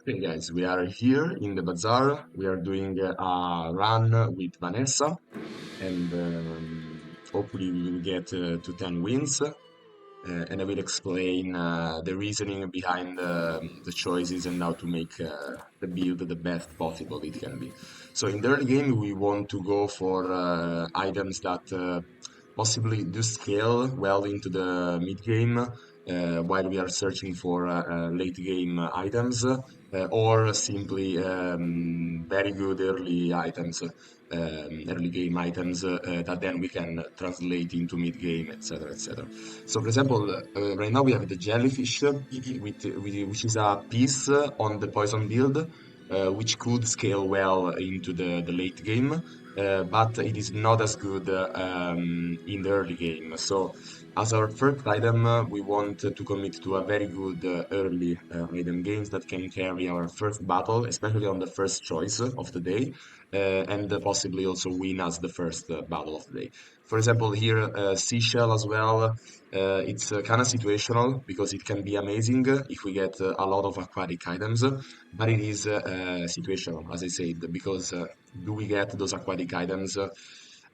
Hey guys, we are here in the bazaar. We are doing a run with Vanessa, and hopefully we will get to 10 wins. And I will explain the reasoning behind the choices and how to make the build the best possible it can be. So in the early game, we want to go for items that possibly do scale well into the mid game, while we are searching for late game items, or simply very good early game items that then we can translate into mid game, etc., etc. So, for example, right now we have the jellyfish, which is a piece on the poison build, which could scale well into the late game, but it is not as good in the early game. So, as our first item, we want to commit to a very good early item games that can carry our first battle, especially on the first choice of the day, and possibly also win as the first battle of the day. For example, here, Seashell as well. It's kind of situational because it can be amazing if we get a lot of aquatic items, but it is situational, as I said, because do we get those aquatic items?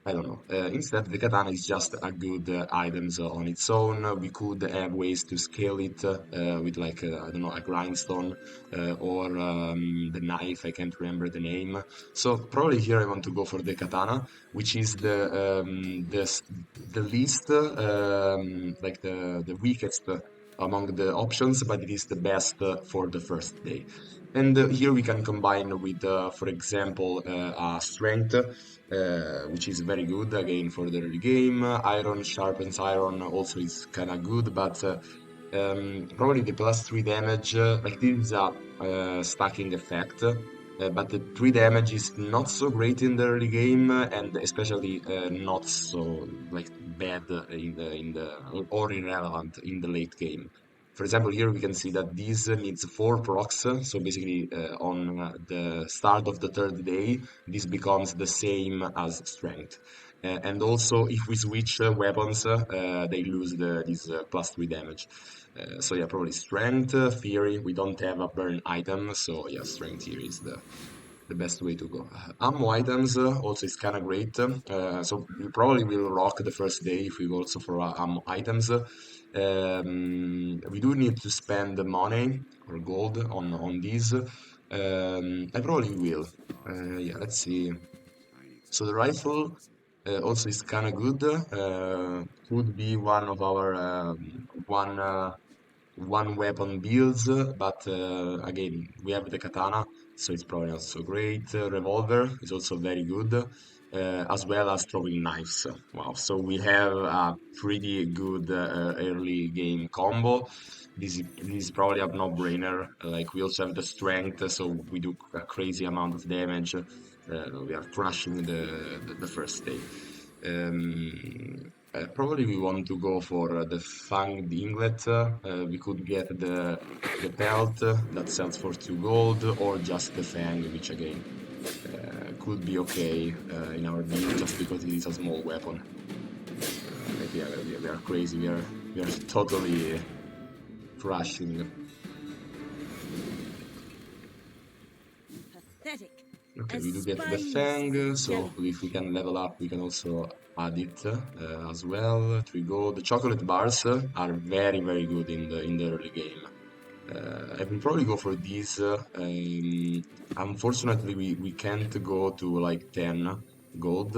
I don't know. Instead, the katana is just a good items on its own. We could have ways to scale it with like I don't know, a grindstone or the knife. I can't remember the name. So probably here I want to go for the katana, which is the least like the weakest among the options, but it is the best for the first day. And here we can combine with, for example, strength, which is very good again for the early game. Iron sharpens iron also is kind of good, but probably the plus 3 damage, like this is a stacking effect, but the 3 damage is not so great in the early game, and especially not so like bad in the or irrelevant in the late game. For example, here we can see that this needs 4 procs, so basically on the start of the third day, this becomes the same as strength. And also, if we switch weapons, they lose this plus 3 damage. So yeah, probably strength, theory. We don't have a burn item, so yeah, strength here is the best way to go. Ammo items also is kind of great. So we probably will rock the first day if we go also for ammo items. We do need to spend money or gold on these. I probably will. Yeah, let's see. So the rifle also is kind of good. Could be one of our one weapon builds, but again, we have the katana, so it's probably not so great. Revolver is also very good, as well as throwing knives. Wow, so we have a pretty good early game combo. This is probably a no-brainer. Like we also have the strength, so we do a crazy amount of damage. We are crushing the first day. Probably we want to go for the Fang Inglet. We could get the pelt that sells for 2 gold, or just the Fang, which again could be okay in our build just because it is a small weapon. Like yeah, we are crazy. We are totally crushing. Pathetic. Okay, A we do get the spineless Fang, so hopefully if we jellyfish. can level up, we can also add it as well. 3 gold. The chocolate bars are very, very good in the early game. I will probably go for these. Unfortunately, we can't go to like 10 gold,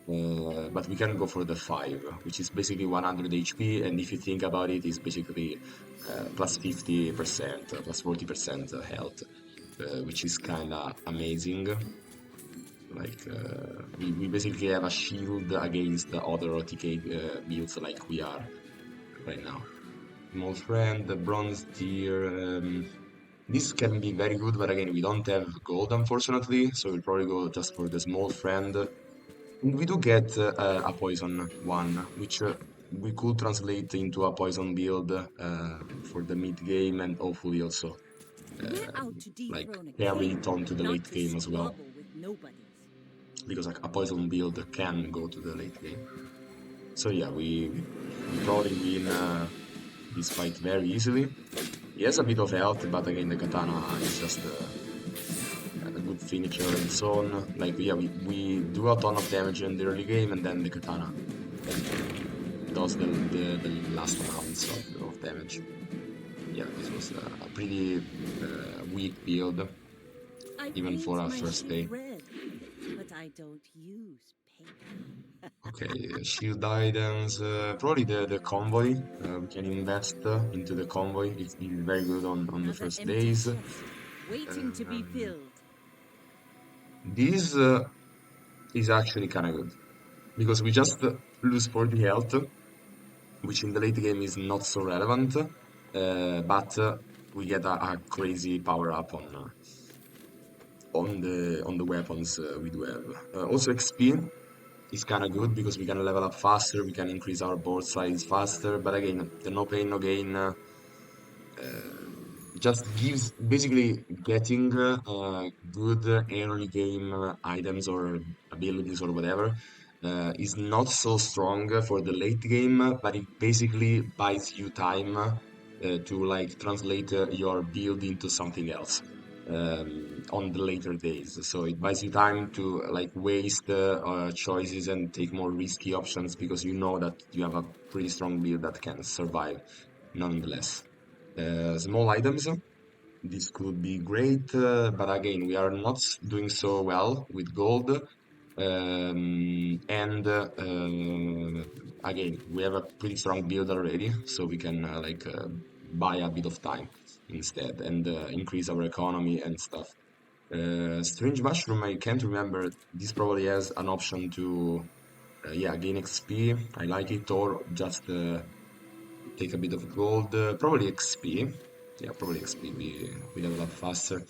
but we can go for the 5, which is basically 100 HP. And if you think about it, it's basically plus 50%, plus 40% health, which is kind of amazing. Like we basically have a shield against the other OTK builds like we are right now. Small friend, the bronze tier. This can be very good, but again, we don't have gold, unfortunately, so we'll probably go just for the small friend. And we do get a poison one, which we could translate into a poison build for the mid game, and hopefully also We're uh, out to like dethrone a carry king, it on to the not late to game as well, squabble with nobodies. because like, a poison build can go to the late game. So yeah, we probably win this fight very easily. He has a bit of health, but again, the katana is just a good finisher on its own. Like, yeah, we do a ton of damage in the early game, and then the katana does the last amounts of damage. Yeah, this was a pretty weak build, I even for paint our my first sheet day. red, but I don't use paint. Okay, shield items, probably the convoy. We can invest into the convoy. It's very good on the Another first empty days. chest, waiting to be filled. This is actually kind of good because we just lose 40 health, which in the late game is not so relevant, but we get a crazy power up on the weapons we do have. Also XP is kind of good because we can level up faster, we can increase our board size faster. But again, the no pain no gain just gives basically getting good early game items or abilities or whatever is not so strong for the late game, but it basically buys you time to like translate your build into something else on the later days. So it buys you time to like waste choices and take more risky options because you know that you have a pretty strong build that can survive nonetheless. Small items. This could be great, but again, we are not doing so well with gold. And again, we have a pretty strong build already, so we can buy a bit of time instead and increase our economy and stuff. Strange Mushroom, I can't remember. This probably has an option to, yeah, gain XP. I like it, or just take a bit of gold, probably XP. Yeah, probably XP. We level up faster.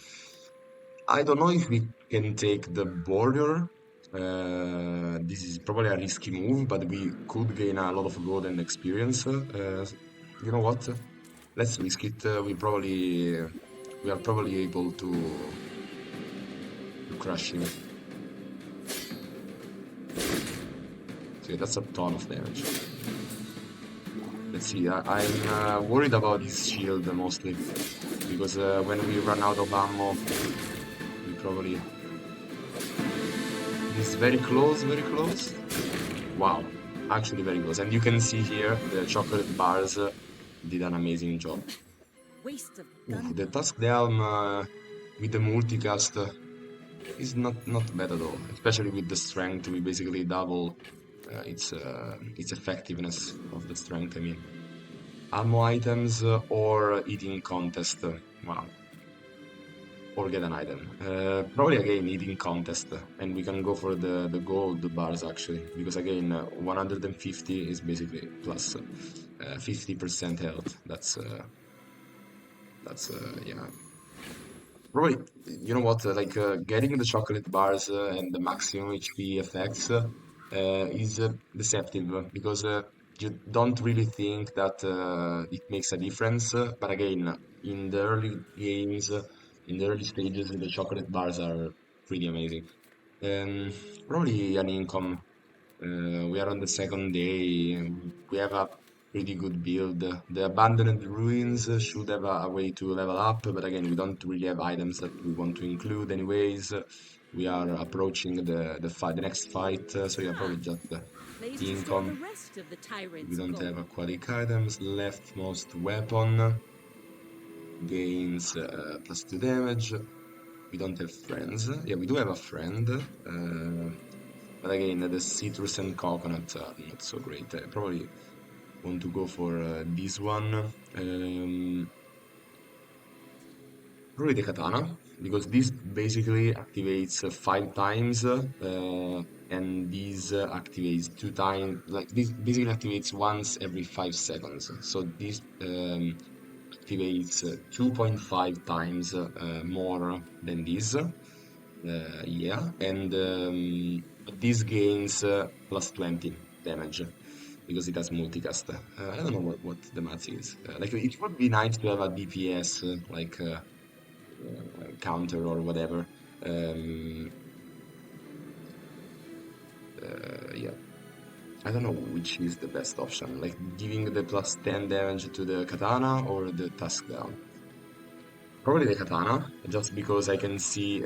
I don't know if we can take the border. This is probably a risky move, but we could gain a lot of gold and experience. You know what? Let's risk it. We are probably able to crush him. So that's a ton of damage. Let's see. I'm worried about his shield mostly because when we run out of ammo, we probably. This is very close, very close. Wow, actually very close. And you can see here the chocolate bars did an amazing job. Waste of Ooh, the gunpowder. Tusk Delm with the multicast is not bad at all. Especially with the strength, we basically double its effectiveness of the strength. I mean, ammo items or eating contest. Wow, or get an item. Probably again eating contest, and we can go for the gold bars actually, because again 150 is basically plus 50% health. That's yeah. Probably, you know what, getting the chocolate bars and the maximum HP effects is deceptive because you don't really think that it makes a difference. But again, in the early games, in the early stages, the chocolate bars are pretty amazing. Um, Probably an income. We are on the second day. We have a pretty good build. The abandoned ruins should have a way to level up, but again, we don't really have items that we want to include anyways. We are approaching the next fight, so yeah, Ah, probably just place to store the income. rest of the We tyrant's don't have gold. aquatic items. Leftmost weapon gains +2 damage. We don't have friends. Yeah, we do have a friend. But again, the citrus and coconut are not so great. I probably want to go for this one. Probably the katana, because this basically activates 5 times, and this activates 2 times. Like this basically activates once every 5 seconds. So this activates 2.5 times more than this. Yeah, and this gains +20 damage because it has multicast. I don't know what the math is. Like it would be nice to have a DPS counter or whatever. Um, yeah, I don't know which is the best option. Like giving the +10 damage to the katana or the tusk down. Probably the katana, just because I can see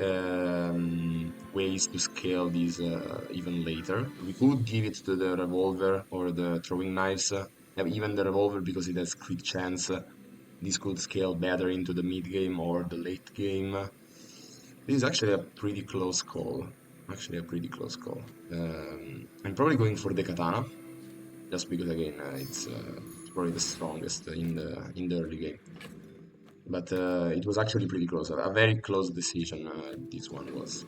ways to scale these even later. We could give it to the revolver or the throwing knives, even the revolver because it has quick chance. This could scale better into the mid game or the late game. This is actually a pretty close call. Actually, a pretty close call. I'm probably going for the katana, just because again it's probably the strongest in the early game. But it was actually pretty close. A very close decision. This one was.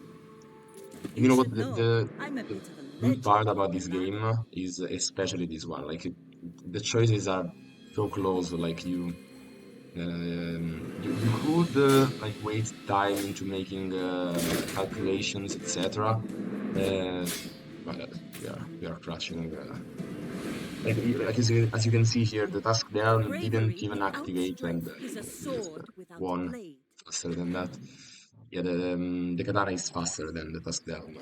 You You know what? should know, I'm a The bit of a good part legend in about the this game valley. is especially this one. Like the choices are so close. Like you could like waste time into making calculations, etc. Uh, but we are crushing. Like as you can see here, the task down didn't Bravery even without activate, and strength is a we just sword without a won blade. faster than that. Yeah, the katana is faster than the task down.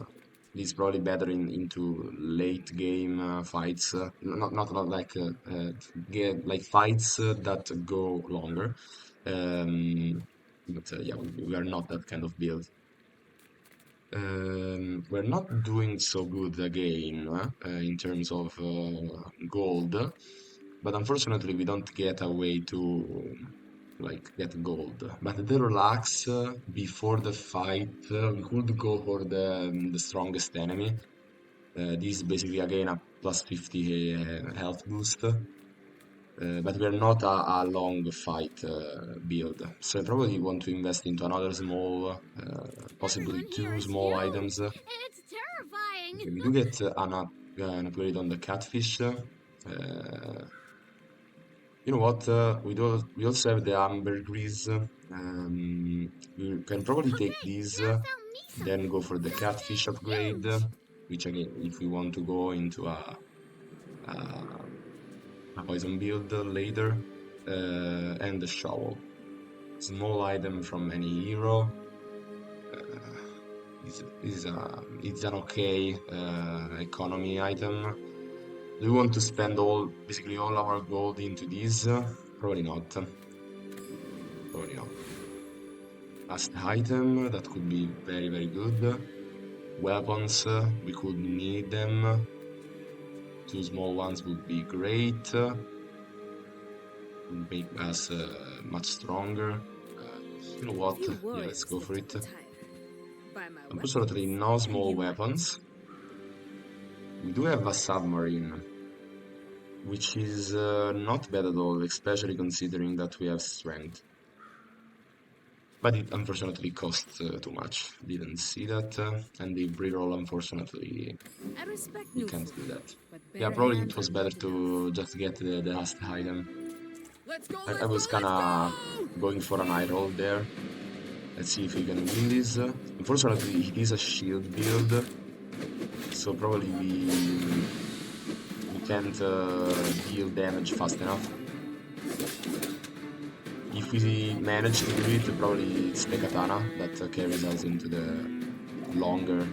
It's probably better into late game fights, not like like fights that go longer. But yeah, we are not that kind of build. We're not doing so good again in terms of gold, but unfortunately we don't get a way to like get gold. But the relax before the fight, we could go for the strongest enemy. This is basically again a plus 50 health boost. But we are not a long fight build, so I probably want to invest into another small, possibly Everyone here two is small items. huge, and it's terrifying. Okay, we do get an upgrade on the catfish. You know what? We also have the ambergris. We can probably take Okay, these, now I found me then something. go for the This catfish thing's upgrade, huge. which again, if we want to go into a, a poison build later, and the shovel. Small item from any hero. Uh, it's an okay economy item. Do we want to spend basically all our gold into this? Probably not. Probably not. Last item, that could be very, very good. Weapons, we could need them. Two small ones would be great. Would make us much stronger. You know what? Few Yeah, let's warriors go get for to it. retire by my Unfortunately, weapons. no And small you might. weapons. We do have a submarine, which is not bad at all, especially considering that we have strength. But it unfortunately costs too much. Didn't see that. And the reroll, unfortunately, I respect we new can't do food, that. but Yeah, bare probably it hands was are better not enough. to just get the last item. Let's go, I let's go, was let's kinda go! going for an eye roll there. Let's see if we can win this. Unfortunately, it is a shield build, so probably we can't deal damage fast enough. If we manage to do it, probably it's the katana that carries us into the longer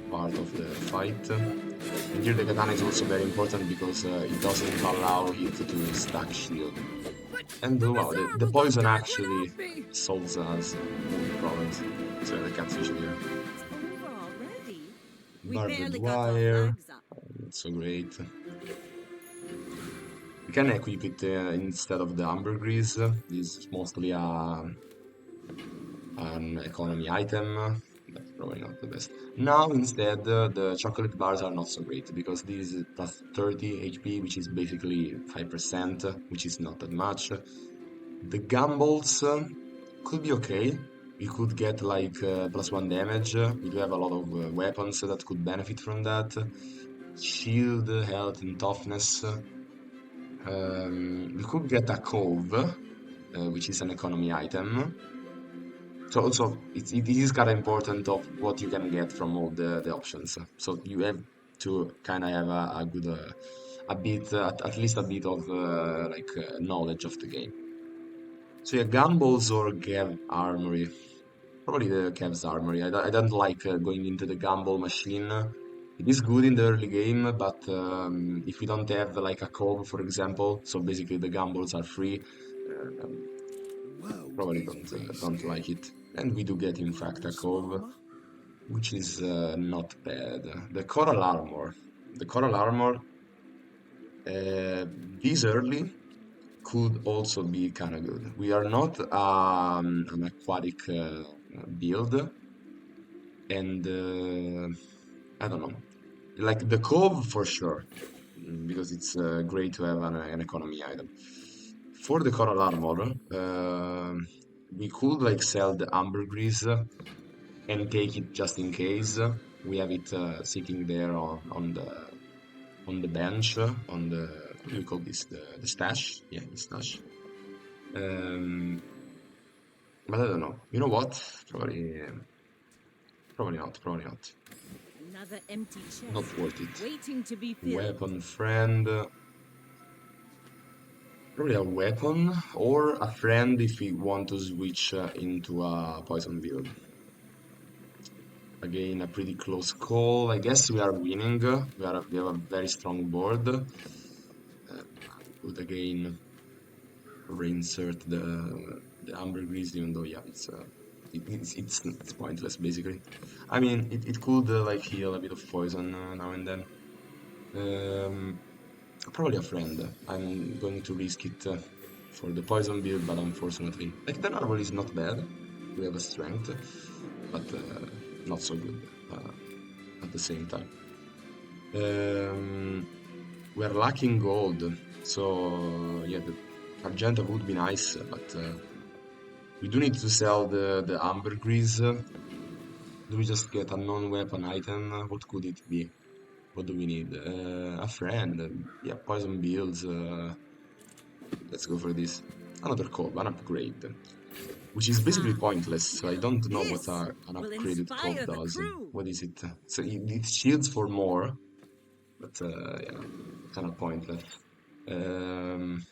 part of the fight. And here the katana is also very important because it doesn't allow it to stack shield. But And the wow, bazaar the will go poison directly actually off me! solves us all the problems. So the catfish there. It's over already. We Barbed barely got our wire, flags up. not so great. We can equip it instead of the ambergris. This is mostly an economy item. That's probably not the best. Now instead, the chocolate bars are not so great because this is plus 30 HP, which is basically 5%, which is not that much. The gumballs could be okay. We could get like plus one damage. We do have a lot of weapons that could benefit from that. Shield, health, and toughness. We could get a cove, which is an economy item. So also it is kind of important of what you can get from all the options. So you have to kind of have a good a bit at least a bit of knowledge of the game. So yeah, Gumballs or Gav Armory. Probably the Cavs Armory. I don't like going into the Gumball machine. It is good in the early game, but if we don't have like a cove, for example, so basically the Gumballs are free. Probably don't like it. And we do get in fact a cove, which is not bad. The coral armor. The coral armor uh, this early could also be kind of good. We are not an aquatic build, and I don't know. Like the cove for sure, because it's great to have an economy item. For the coral armor, we could like sell the ambergris and take it just in case. We have it sitting there on the bench, on the what do we call this? The stash? Yeah, the stash. Um, but I don't know. You know what? Probably not. Probably not. Another empty chest, Not worth it. waiting to be filled. Weapon friend. Probably a weapon or a friend if we want to switch into a poison build. Again, a pretty close call. I guess we are winning. We have a very strong board. Could again reinsert the ambergris, even though yeah, it's pointless basically. I mean, it could like heal a bit of poison now and then. Um, Probably a friend. I'm going to risk it for the poison build, but unfortunately, like the normal is not bad. We have a strength, but not so good at the same time. Um, we're lacking gold, so yeah, the Argenta would be nice, but we do need to sell the ambergris. Do we just get a non-weapon item? What could it be? What do we need? A friend. Yeah, poison builds. Let's go for this. Another cove, an upgrade, which is basically Aha! pointless. So I don't know what This an will upgraded cove inspire the does. crew. What is it? So it shields for more, but yeah, kind of pointless. Um,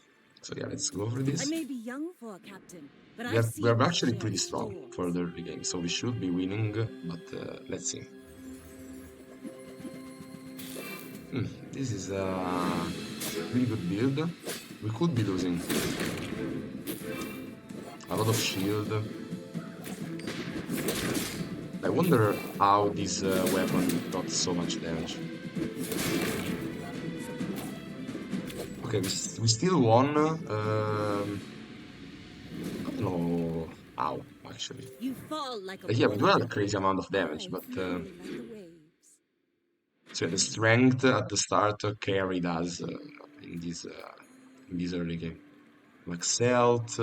so yeah, let's go for I this. may be young for a captain, but We I are see we a are actually future pretty in strong stores. for the early game, so we should be winning. But let's see. This is a pretty good build. We could be losing a lot of shield. I wonder how this weapon got so much damage. Okay, we still won. I don't know how, actually. You fall like a Like, yeah, we do bolt. have a crazy amount of damage, I but flow like the waves. so yeah, the strength at the start carried us in this early game. Like Celt,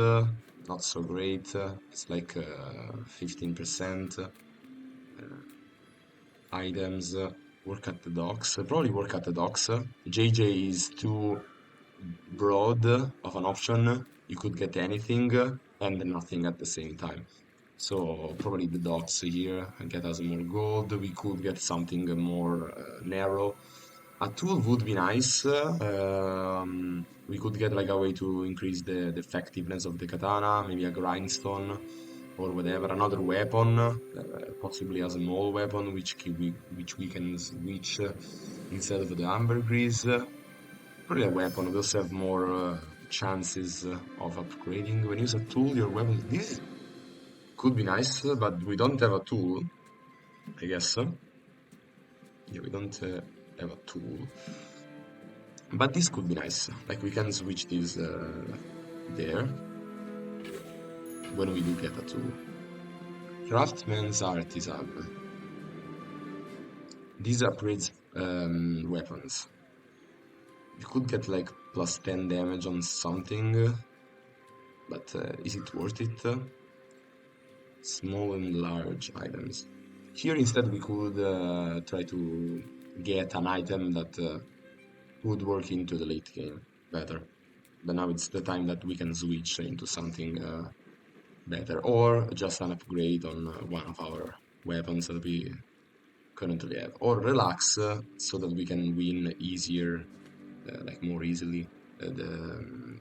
not so great. It's like 15%. Items, work at the docks. Probably work at the docks. JJ is too broad of an option. You could get anything and nothing at the same time. So probably the docks here and get us more gold. We could get something more narrow. A tool would be nice. We could get like a way to increase the effectiveness of the katana, maybe a grindstone or whatever. Another weapon, possibly a small weapon, which we can switch instead of the ambergris. Probably a weapon. We also have more chances of upgrading. When you use a tool, your weapon. This could be nice, but we don't have a tool, I guess. Yeah, we don't have a tool. But this could be nice. Like we can switch this there when we do get a tool. Craftsman's Artisan. These upgrades weapons. You could get like plus 10 damage on something, but is it worth it? Small and large items. Here instead we could try to get an item that would work into the late game better. But now it's the time that we can switch into something better, or just an upgrade on one of our weapons that we currently have, or relax so that we can win easier, like more easily, the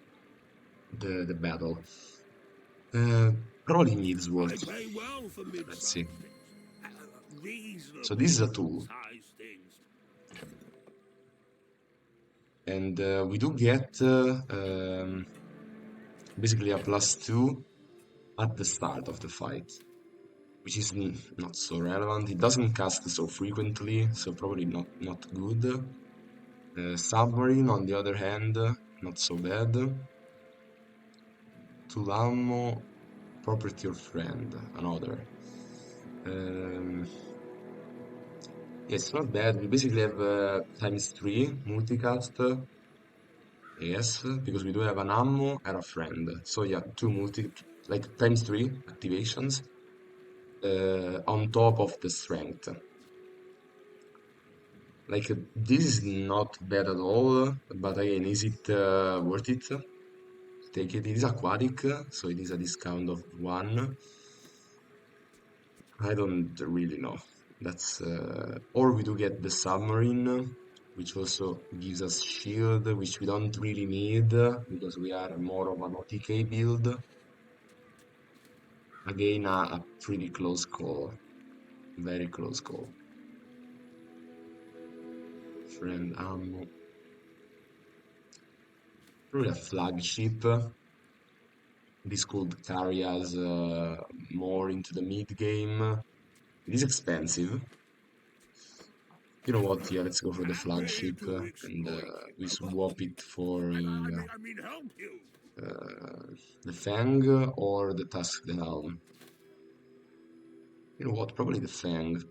battle. Uh, Probably needs work. I pay well for Let's mid-sized see. things. So this is a Reasonable tool, sized things. and we do get basically a plus two. at the start of the fight, which is not so relevant. It doesn't cast so frequently, so probably not good. Submarine, on the other hand, not so bad. Tool ammo, property of friend, another. Um, yeah, it's not bad. We basically have times 3 multicast. Yes, because we do have an ammo and a friend. So yeah, like times 3 activations on top of the strength. Like this is not bad at all, but again, is it worth it? Take it. It is aquatic, so it is a discount of 1. I don't really know. That's or we do get the submarine, which also gives us shield, which we don't really need because we are more of an OTK build. Again, a pretty close call, very close call. Friend ammo, probably a flagship. This could carry us more into the mid game. It is expensive. You know what? Yeah, let's go for the Happy flagship to and exploit. we swap it for I mean, help you. the Fang or the Tusk the Helm. You know what? Probably the Fang.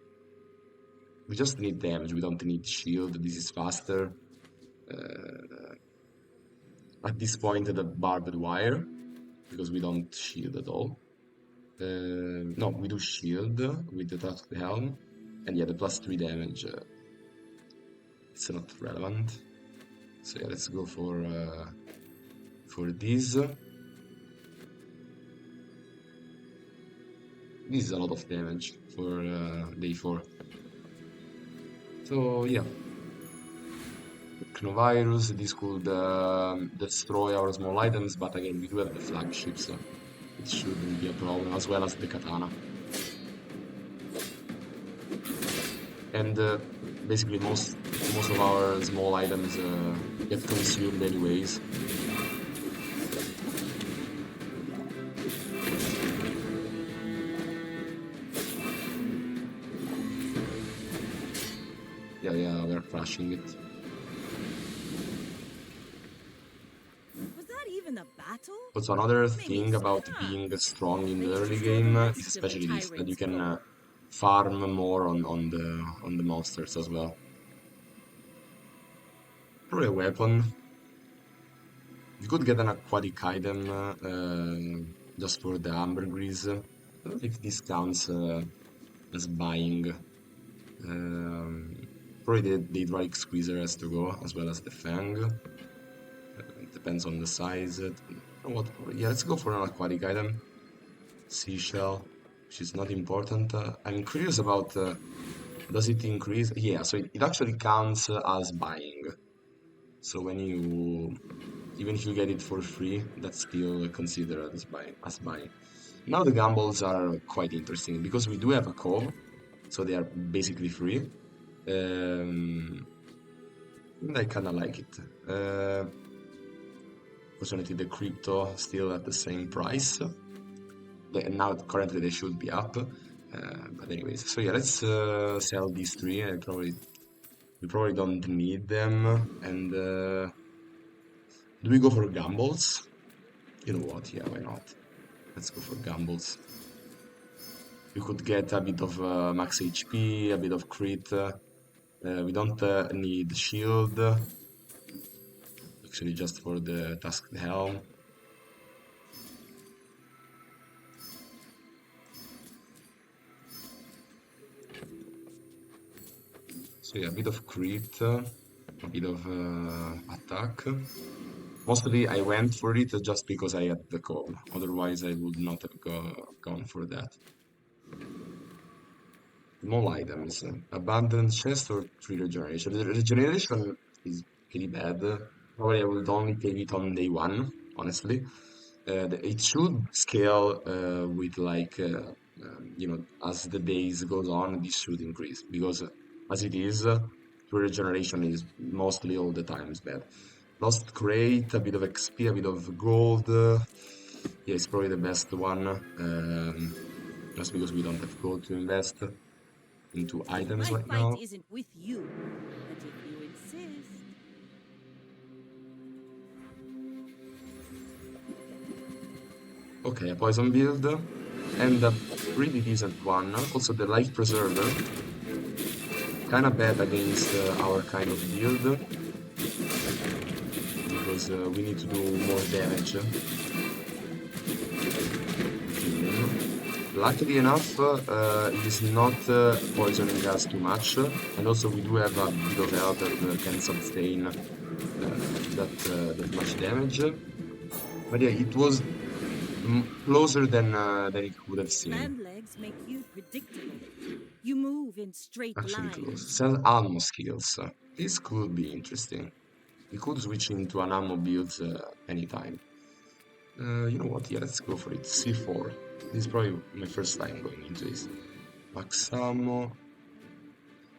We just need damage. We don't need shield. This is faster. Uh, at this point, the barbed wire because we don't shield at all. No, we do shield with the Tusk the Helm, and yeah, the +3 damage. It's not relevant. So yeah, let's go for this. This is a lot of damage for day 4. So yeah, Technovirus, this could destroy our small items, but again, we do have the flagships, so it shouldn't be a problem, as well as the katana. And basically, most of our small items get consumed anyways. Yeah, we're crushing it. Was that even a battle? Also, another Maybe thing it's about being strong in the ready to early store the game is rest of the especially this, that you tyrant's can gold. farm more on the monsters as well. Probably a weapon. You could get an aquatic item just for the ambergris. I don't know if this counts as buying. Um, Probably the hydraulic squeezer has to go, as well as the fang. It depends on the size. What? Yeah, let's go for an aquatic item. Seashell, which is not important. I'm curious about does it increase? Yeah, so it actually counts as buying. So when you even if you get it for free, that's still considered as buying. Now the gambles are quite interesting because we do have a cove, so they are basically free. Um, and I kind of like it. Fortunately, the crypto still at the same price. Now currently they should be up. But anyways, so yeah, let's sell these 3. We probably don't need them. And do we go for gambles? You know what? Yeah, why not? Let's go for gambles. We could get a bit of max HP, a bit of crit. We don't need shield, actually, just for the tasked helm. So yeah, a bit of crit, a bit of attack. Mostly I went for it just because I had the call. Otherwise, I would not have gone for that. Small items. Abandoned chest or 3 regeneration. The regeneration is pretty bad. Probably I would only take it on day 1, honestly. It should scale with like, as the days goes on, this should increase. Because as it is, regeneration is mostly all the times bad. Lost crate, a bit of XP, a bit of gold. Yeah, it's probably the best one, just because we don't have gold to invest into items My right fight now. isn't with you, but if you insist. Okay, a poison build, and a pretty decent one. Also, the life preserver, kind of bad against our kind of build, because we need to do more damage to kill him. Luckily enough, it is not poisoning us too much, and also we do have a bit of health that can sustain that much damage. But yeah, it was closer than it could have seemed. Land legs make you predictable. You move in straight Actually close. lines. Sell ammo skills. This could be interesting. We could switch into an ammo build anytime. You know what? Yeah, let's go for it. C4. This is probably my first time going into this. Max ammo.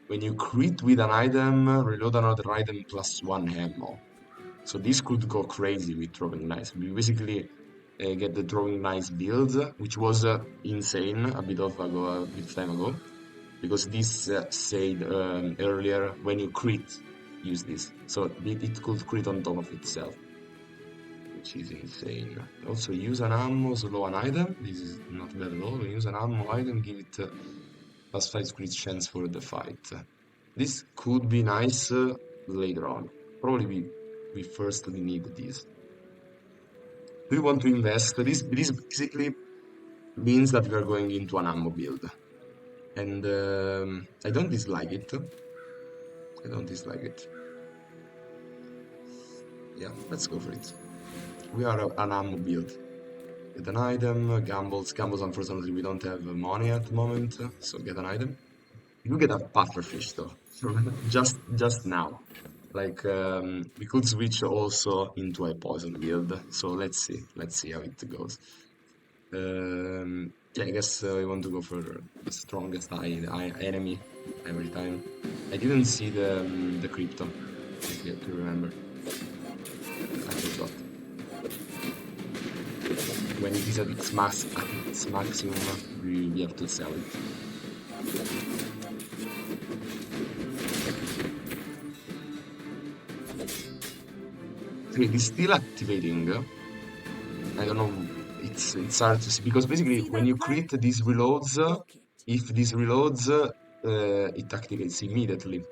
When you crit with an item, reload another item plus one ammo. So this could go crazy with throwing knives. We basically get the throwing knives build, which was insane a bit of time ago, because this said earlier when you crit, use this. So it could crit on top of itself, which is insane. Also, use an ammo, slow an item. This is not bad at all. Use an ammo item, give it plus 5 crit chance for the fight. This could be nice later on. Probably we firstly need this. Do you want to invest? This basically means that we are going into an ammo build. And I don't dislike it. I don't dislike it. Yeah, let's go for it. We are an ammo build. Get an item, gambles. Gambles, unfortunately, we don't have money at the moment, so get an item. You get a pufferfish though, just now. Like we could switch also into a poison build. So let's see how it goes. Yeah, I guess I want to go for the strongest enemy every time. I didn't see the crypto. I have to remember. I forgot. When it is at its maximum, we have to sell it. Okay, it is still activating. I don't know. It's hard to see because basically See when that you flag? crit these reloads, Book it. if this reloads, it activates immediately.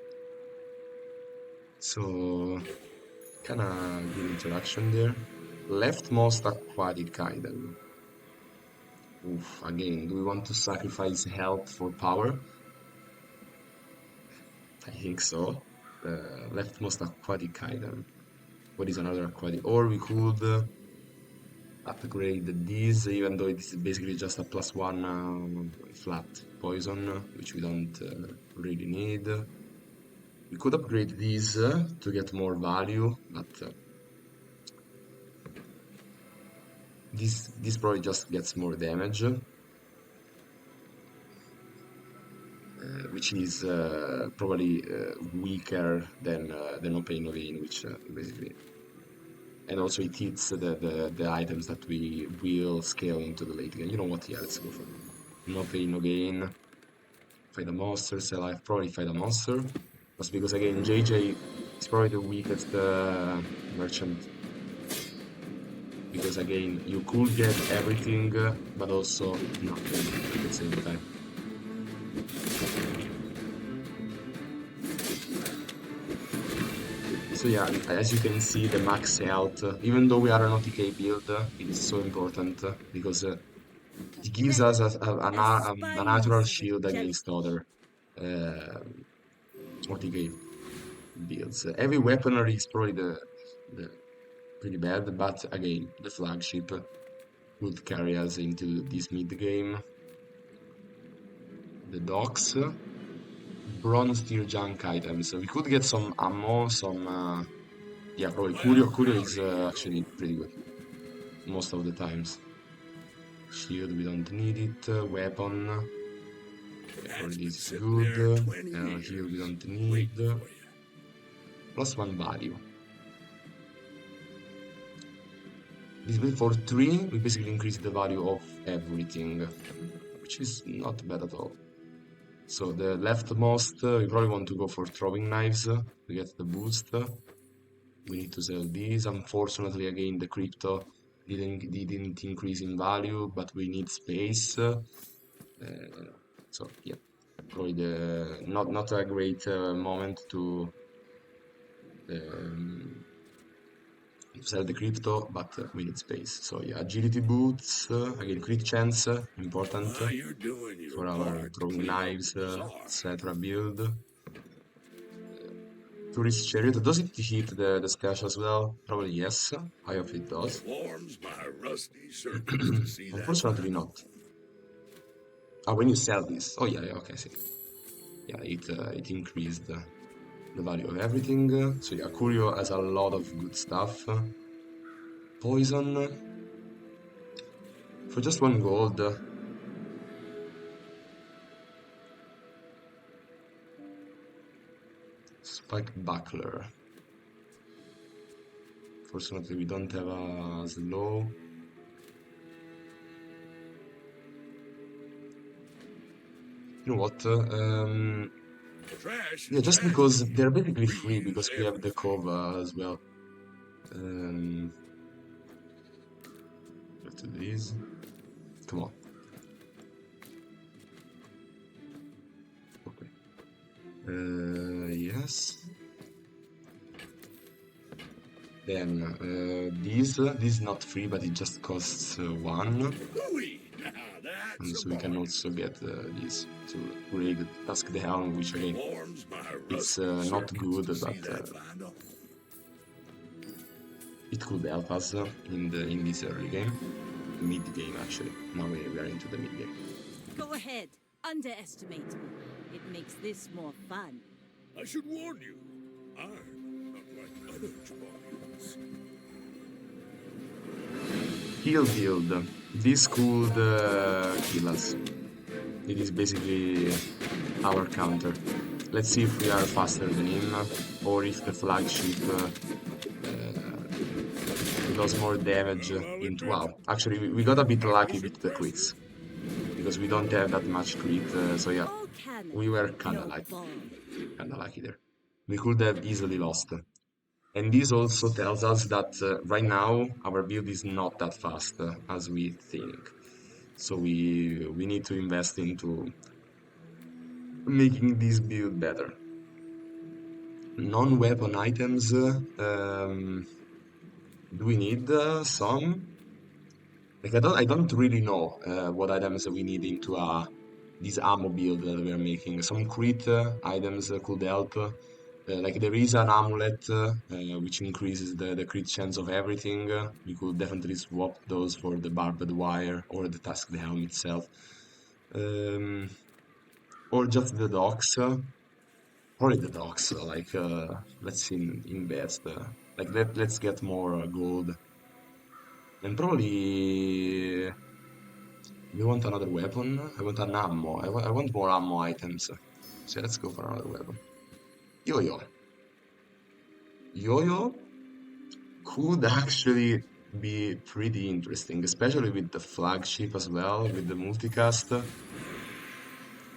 So kind of good interaction there. Leftmost aquatic item. Oof, again, do we want to sacrifice health for power? I think so. Leftmost aquatic item. What is another aquatic? Or we could upgrade this, even though it is basically just a plus one flat poison, which we don't really need. We could upgrade these to get more value, but this probably just gets more damage, which is probably weaker than No Pain No Gain, which basically, and also it hits the items that we will scale into the late game. You know what? Yeah, let's go for it. No Pain No Gain. Fight a monster, sell life, probably fight a monster. That's because again, JJ is probably the weakest merchant. Because again, you could get everything, but also nothing at the same time. So yeah, as you can see, the max health, even though we are an OTK build, it is so important because it gives us a natural Spineless as a shield against jellyfish. other uh, OTK builds. Heavy weaponry is probably the pretty bad, but again, the flagship would carry us into this mid game. The docks, bronze tier junk items. We could get some ammo, some yeah, probably Well, Curio is howdy, actually pretty good most of the times. Shield, we don't need it. Weapon, yeah, probably That's been this is sitting good. there 20 Heal, we years, don't need. waiting for you. Plus one value. This build for 3, we basically increase the value of everything, which is not bad at all. So the leftmost, we probably want to go for throwing knives to get the boost. We need to sell these. Unfortunately, again, the crypto didn't increase in value, but we need space. So yeah, probably the not a great moment um, to sell the crypto, but we need space. So yeah, agility boots, again, crit chance, important Ah, you're doing your for our part to throwing clean up knives, the bazaar. etc. build. Tourist chariot, does it hit the special as well? Probably yes. I hope it does. Warms my rusty surface to see that Unfortunately battle. not. Ah, when you sell this. Oh yeah, yeah, okay, I see. Yeah, it increased the value of everything. So yeah, Curio has a lot of good stuff. Poison for just 1 gold. Spike buckler. Fortunately, we don't have a slow. You know what? Trash Yeah, is just trash. because they're basically free Reuse because we have the everything. Kova as well. Um, let's do this. Come on. Okay. Yes. Then this is not free, but it just costs 1. Hooey! Now that's And a so we can bargain. also get this to upgrade Task the Helm, which again, Warms my it's rusty not circuits good, to see but that battle. it could help us in this early game, mid game actually. Now we are into the mid game. Go ahead. Underestimate me. It makes this more fun. I should warn you, I'm not like other Jabarians. Heal build. This could kill us. It is basically our counter. Let's see if we are faster than him, or if the flagship does more damage Well, I'll into admit, wow. Actually, we got a bit that lucky was with the impressive. crits because we don't have that much crit. So yeah, All cannon, we were kind of no lucky, ball. there. We could have easily lost. And this also tells us that right now our build is not that fast as we think. So we need to invest into making this build better. Non-weapon items. Do we need some? Like I don't really know what items we need into this ammo build that we are making. Some crit items could help. Like there is an amulet which increases the crit chance of everything. We could definitely swap those for the barbed wire or the task the helm itself. Um, or just the docks. Probably the docks. Like let's invest. Like let's get more gold. And probably we want another weapon. I want an ammo. I want more ammo items. So let's go for another weapon. Yo-yo. Yo-yo could actually be pretty interesting, especially with the flagship as well, with the multicast.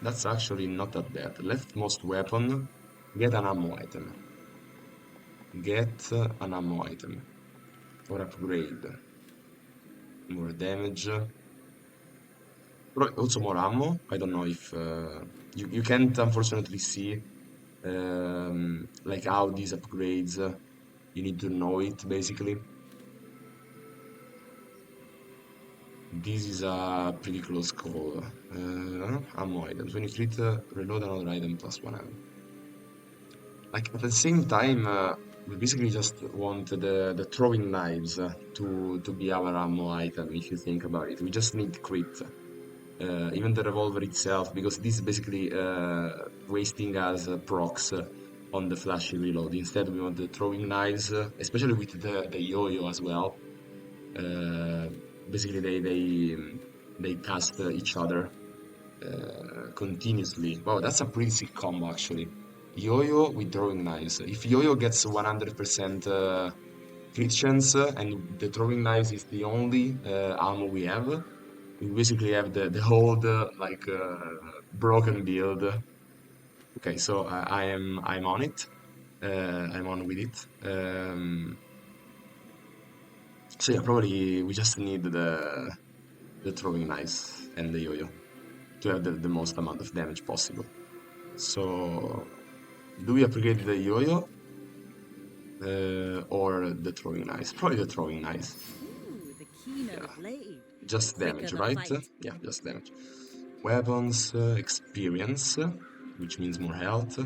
That's actually not that bad. Leftmost weapon, get an ammo item. Get an ammo item. Or upgrade. More damage. Also more ammo. I don't know if you can't unfortunately see like how these upgrades. You need to know it basically. This is a pretty close call. Ammo items. When you crit, reload another item plus 1 ammo. Like at the same time, we basically just want the throwing knives to be our ammo item. If you think about it, we just need crit. Even the revolver itself, because this is basically wasting us procs on the flashy reload. Instead, we want the throwing knives, especially with the yo-yo as well. Uh, Basically, they cast each other continuously. Wow, that's a pretty sick combo actually. Yo-yo with throwing knives. If yo-yo gets 100% crit chance, and the throwing knives is the only ammo we have. We basically have the whole like broken build. Okay, so I'm on it. I'm on with it. So yeah, probably we just need the throwing knives and the yo-yo to have the most amount of damage possible. So do we upgrade the yo-yo or the throwing knives? Probably the throwing knives. Ooh, the keener the Yeah, blade, the just quicker damage, the right? fight. Yeah, just damage. Weapons, experience, which means more health.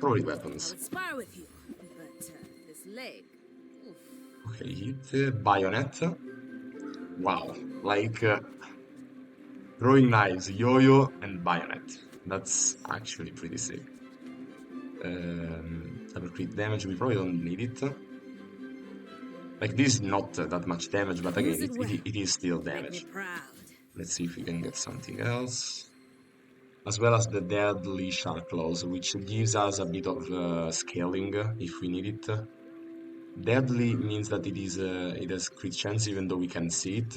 Probably I weapons. would spar with you, but this leg. Oof. Okay, hit, bayonet. Wow, like throwing knives, yo-yo, and bayonet. That's actually pretty sick. Double crit damage, we probably don't need it. Like this is not that much damage, but again, Use it well. it is still Make me damage. proud. Let's see if we can get something else. As well as the deadly shark claws, which gives us a bit of scaling if we need it. Deadly means that it has crit chance even though we can see it.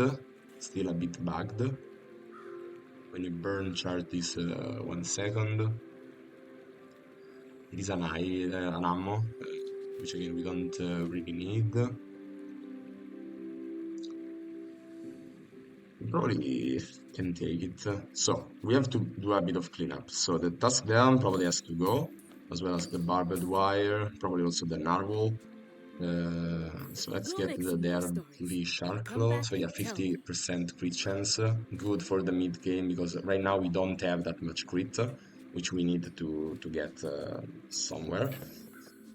Still a bit bugged. When you burn, charge this 1 second. It is an ammo, which again we don't really need. We probably can take it. So we have to do a bit of cleanup. So the task down probably has to go, as well as the barbed wire, probably also the narwhal. So let's Go get make the some more stories. deadly shark Come claw. back So yeah, and tell me. 50% crit chance. Good for the mid game because right now we don't have that much crit, which we need to get somewhere.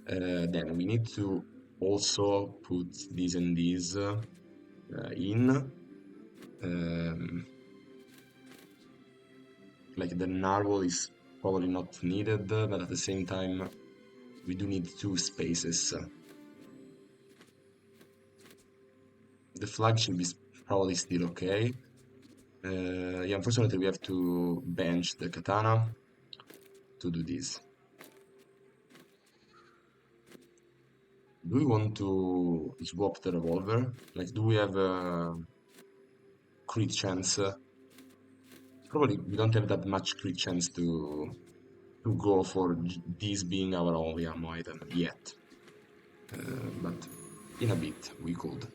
Then we need to also put these and these in. Um, like the narwhal is probably not needed, but at the same time we do need two spaces. The flagship is probably still okay. Yeah, unfortunately we have to bench the katana to do this. Do we want to swap the revolver? Like, do we have a crit chance? Probably we don't have that much crit chance to go for this being our only ammo item yet. But in a bit we could.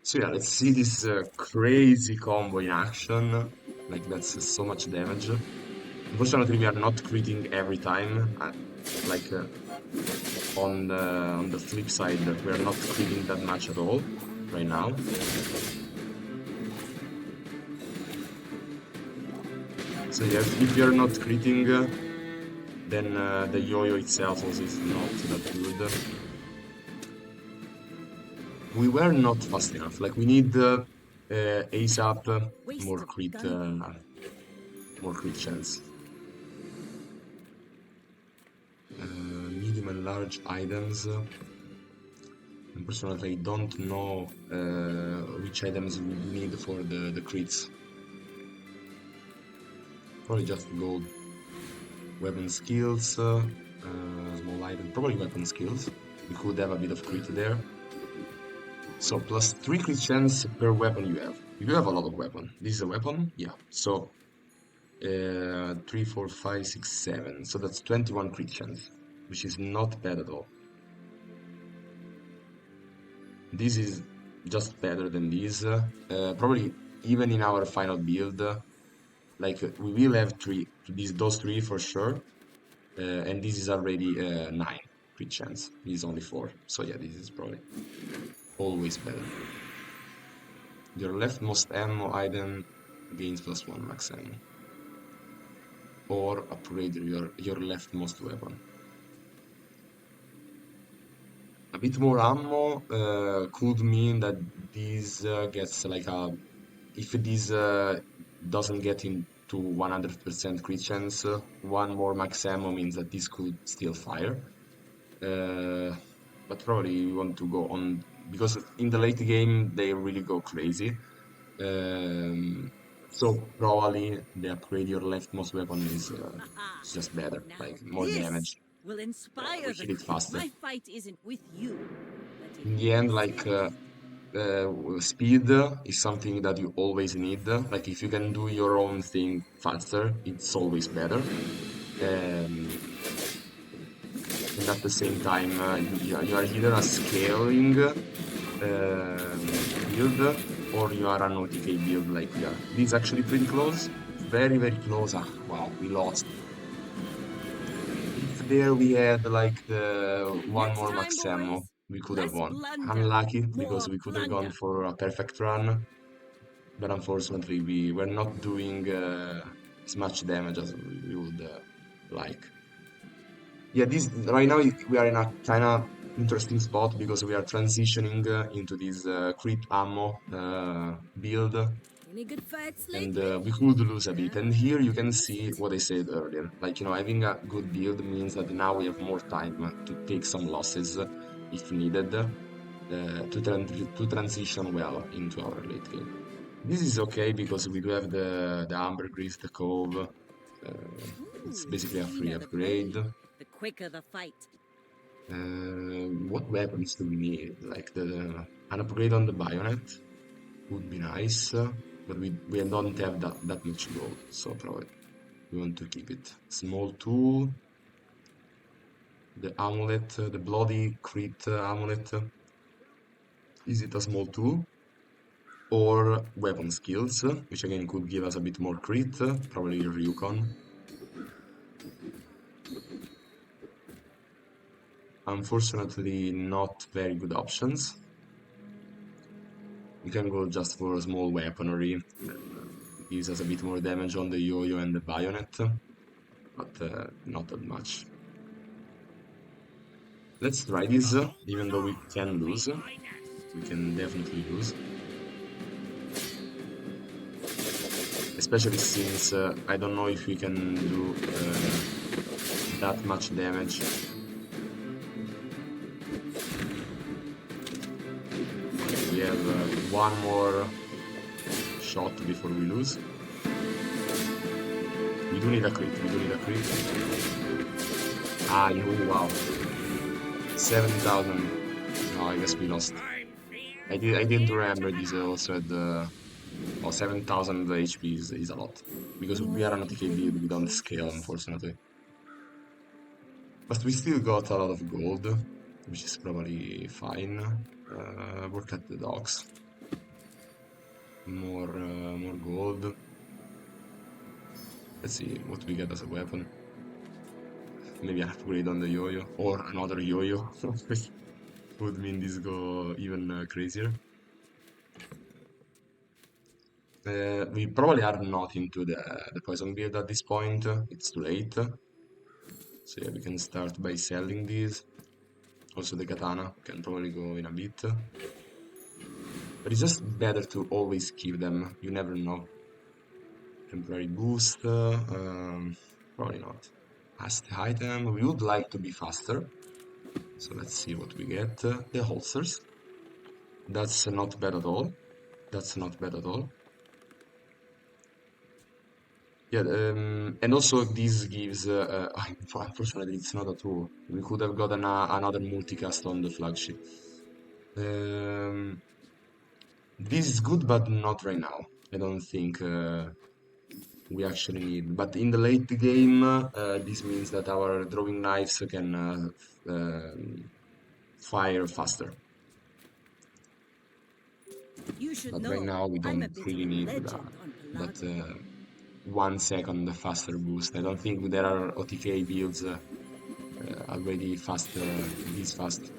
So yeah, let's see this crazy combo in action. Like that's so much damage. Unfortunately, we are not critting every time. Like on the flip side, we are not critting that much at all right now. So yeah, if you're not critting, then the yo-yo itself also is not that good. We were not fast enough. Like we need ASAP Wasted gun. more crit chance. Medium and large items. Unfortunately, I don't know which items we need for the crits. Probably just gold. Weapon skills, small item, probably weapon skills. We could have a bit of crit there. So plus 3 crit chance per weapon you have. You have a lot of weapon. This is a weapon? Yeah. So 3, 4, 5, 6, 7. So that's 21 crit chance, which is not bad at all. This is just better than this. Probably even in our final build, like we will have those three for sure. And this is already 9 crit chance. This is only 4. So yeah, this is probably always better. Your leftmost ammo item gains +1 max ammo. Or upgrade your leftmost weapon. A bit more ammo could mean that this gets like a... If this doesn't get into 100% crit chance, one more max ammo means that this could still fire. But probably we want to go on because in the late game they really go crazy. Um, so probably the upgrade your leftmost weapon is just better, Now like more this damage. will We inspire the hit it crew. faster. My fight isn't with you, but in the end, like speed is something that you always need. Like if you can do your own thing faster, it's always better. Um, and at the same time, you are either a scaling build or you are an OTK build like we are. This is actually pretty close, very very close. Ah, wow, we lost. If there we had like the one Next more time, max ammo, boys, we could have less won. blunder, Unlucky because more we could have gone plunder. for a perfect run, but unfortunately we were not doing as much damage as we would like. Yeah, this right now we are in a kind of interesting spot because we are transitioning into this crit ammo build, Any good fights and lately? we could lose a bit. And here you I can missed see you. what I said earlier. Like, having a good build means that now we have more time to take some losses if needed, to transition well into our late game. This is okay because we do have the Ambergris, the Cove. It's Ooh, the basically a free cleaner the upgrade. blade, the quicker the fight. What weapons do we need? Like an upgrade on the bayonet would be nice, but we don't have that much gold, so probably we want to keep it. Small tool, the amulet, the bloody crit amulet. Is it a small tool? Or weapon skills, which again could give us a bit more crit, probably Ryukon. Unfortunately, not very good options. We can go just for small weaponry. Gives us a bit more damage on the yo-yo and the bayonet, but not that much. Let's try this, Along the even though we north can will be lose. my nest. We can definitely lose. Especially since I don't know if we can do that much damage. Okay, we have one more shot before we lose. We do need a crit, we do need a crit. Ah, wow. 7,000. No, I guess we lost. I'm feared I from didn't here to remember the this north. also had oh, 7,000 HP is a lot. Because we are an ATK build, we don't scale, unfortunately. But we still got a lot of gold, which is probably fine. Work at the docks. More gold. Let's see what we get as a weapon. Maybe an upgrade on the yo-yo or another yo-yo. Would mean this go even crazier. We probably are not into the poison build at this point. It's too late. So yeah, we can start by selling these. Also the katana can probably go in a bit. But it's just better to always keep them. You never know. Temporary boost. Probably not. Fast item. We would like to be faster. So let's see what we get. The holsters. That's not bad at all. That's not bad at all. Yeah, and also this gives. Unfortunately, it's not a tool. We could have gotten another multicast on the flagship. Um, this is good, but not right now. I don't think we actually need. But in the late game, this means that our drawing knives can fire faster. You should But right know, now, we I'm a don't bit of really a need legend on that Pelago. 1 second faster boost. I don't think there are OTK builds already fast, this fast.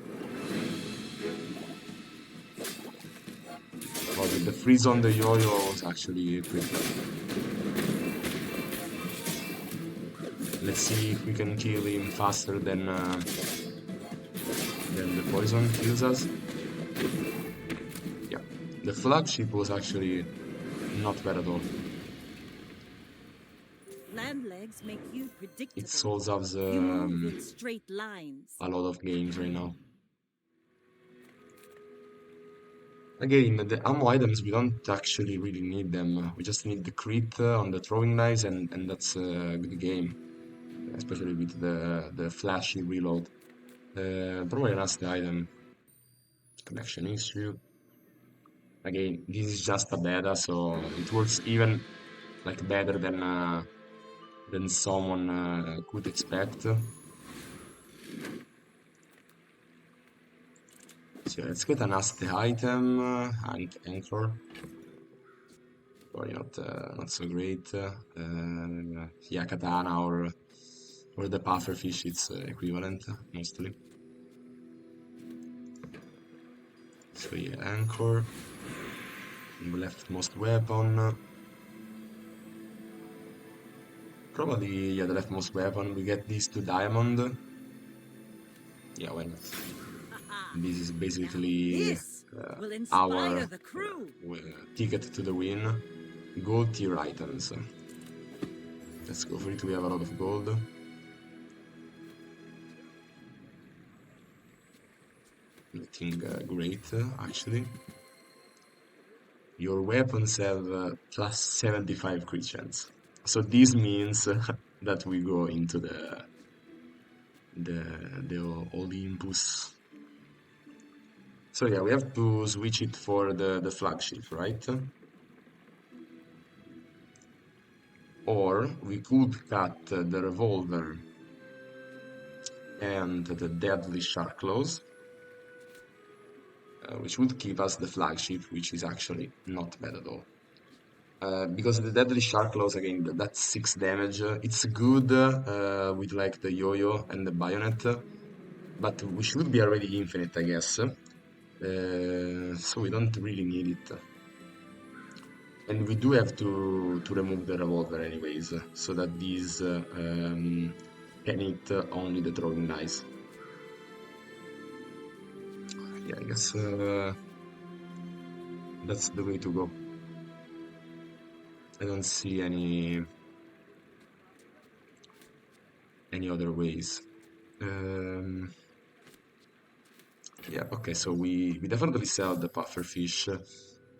Oh, the freeze on the yo-yo was actually pretty good. Let's see if we can kill him faster than the poison kills us. Yeah, the flagship was actually not bad at all. Land legs make you It predictable. solves us You move in straight lines. a lot of games right now. Again, the ammo items, we don't actually really need them. We just need the crit on the throwing knives, and that's a good game, especially with the flashy reload. Probably an nasty item. connection issue. Again, this is just a beta, so it works even like better than someone could expect. So let's get an Aste item, anchor. Probably not so great. Yeah, katana or the pufferfish, it's equivalent mostly. So yeah, anchor, the leftmost weapon. Probably yeah, the leftmost weapon. We get these two diamond. Yeah, why not? This is Now basically this will our inspire the crew. ticket to the win. Gold tier items. Let's go for it. We have a lot of gold. Nothing great, actually. Your weapons have plus 75 crit chance. So this means that we go into the Olympus. So yeah, we have to switch it for the flagship, right? Or we could cut the revolver and the deadly shark claws, which would give us the flagship, which is actually not bad at all. Because the deadly shark claws again, that's 6 damage. It's good with like the yo-yo and the bayonet, but we should be already infinite, I guess. So we don't really need it. And we do have to remove the revolver anyways, so that these can hit only the throwing knives. Yeah, I guess that's the way to go. I don't see any other ways. Yeah, okay, so we definitely sell the pufferfish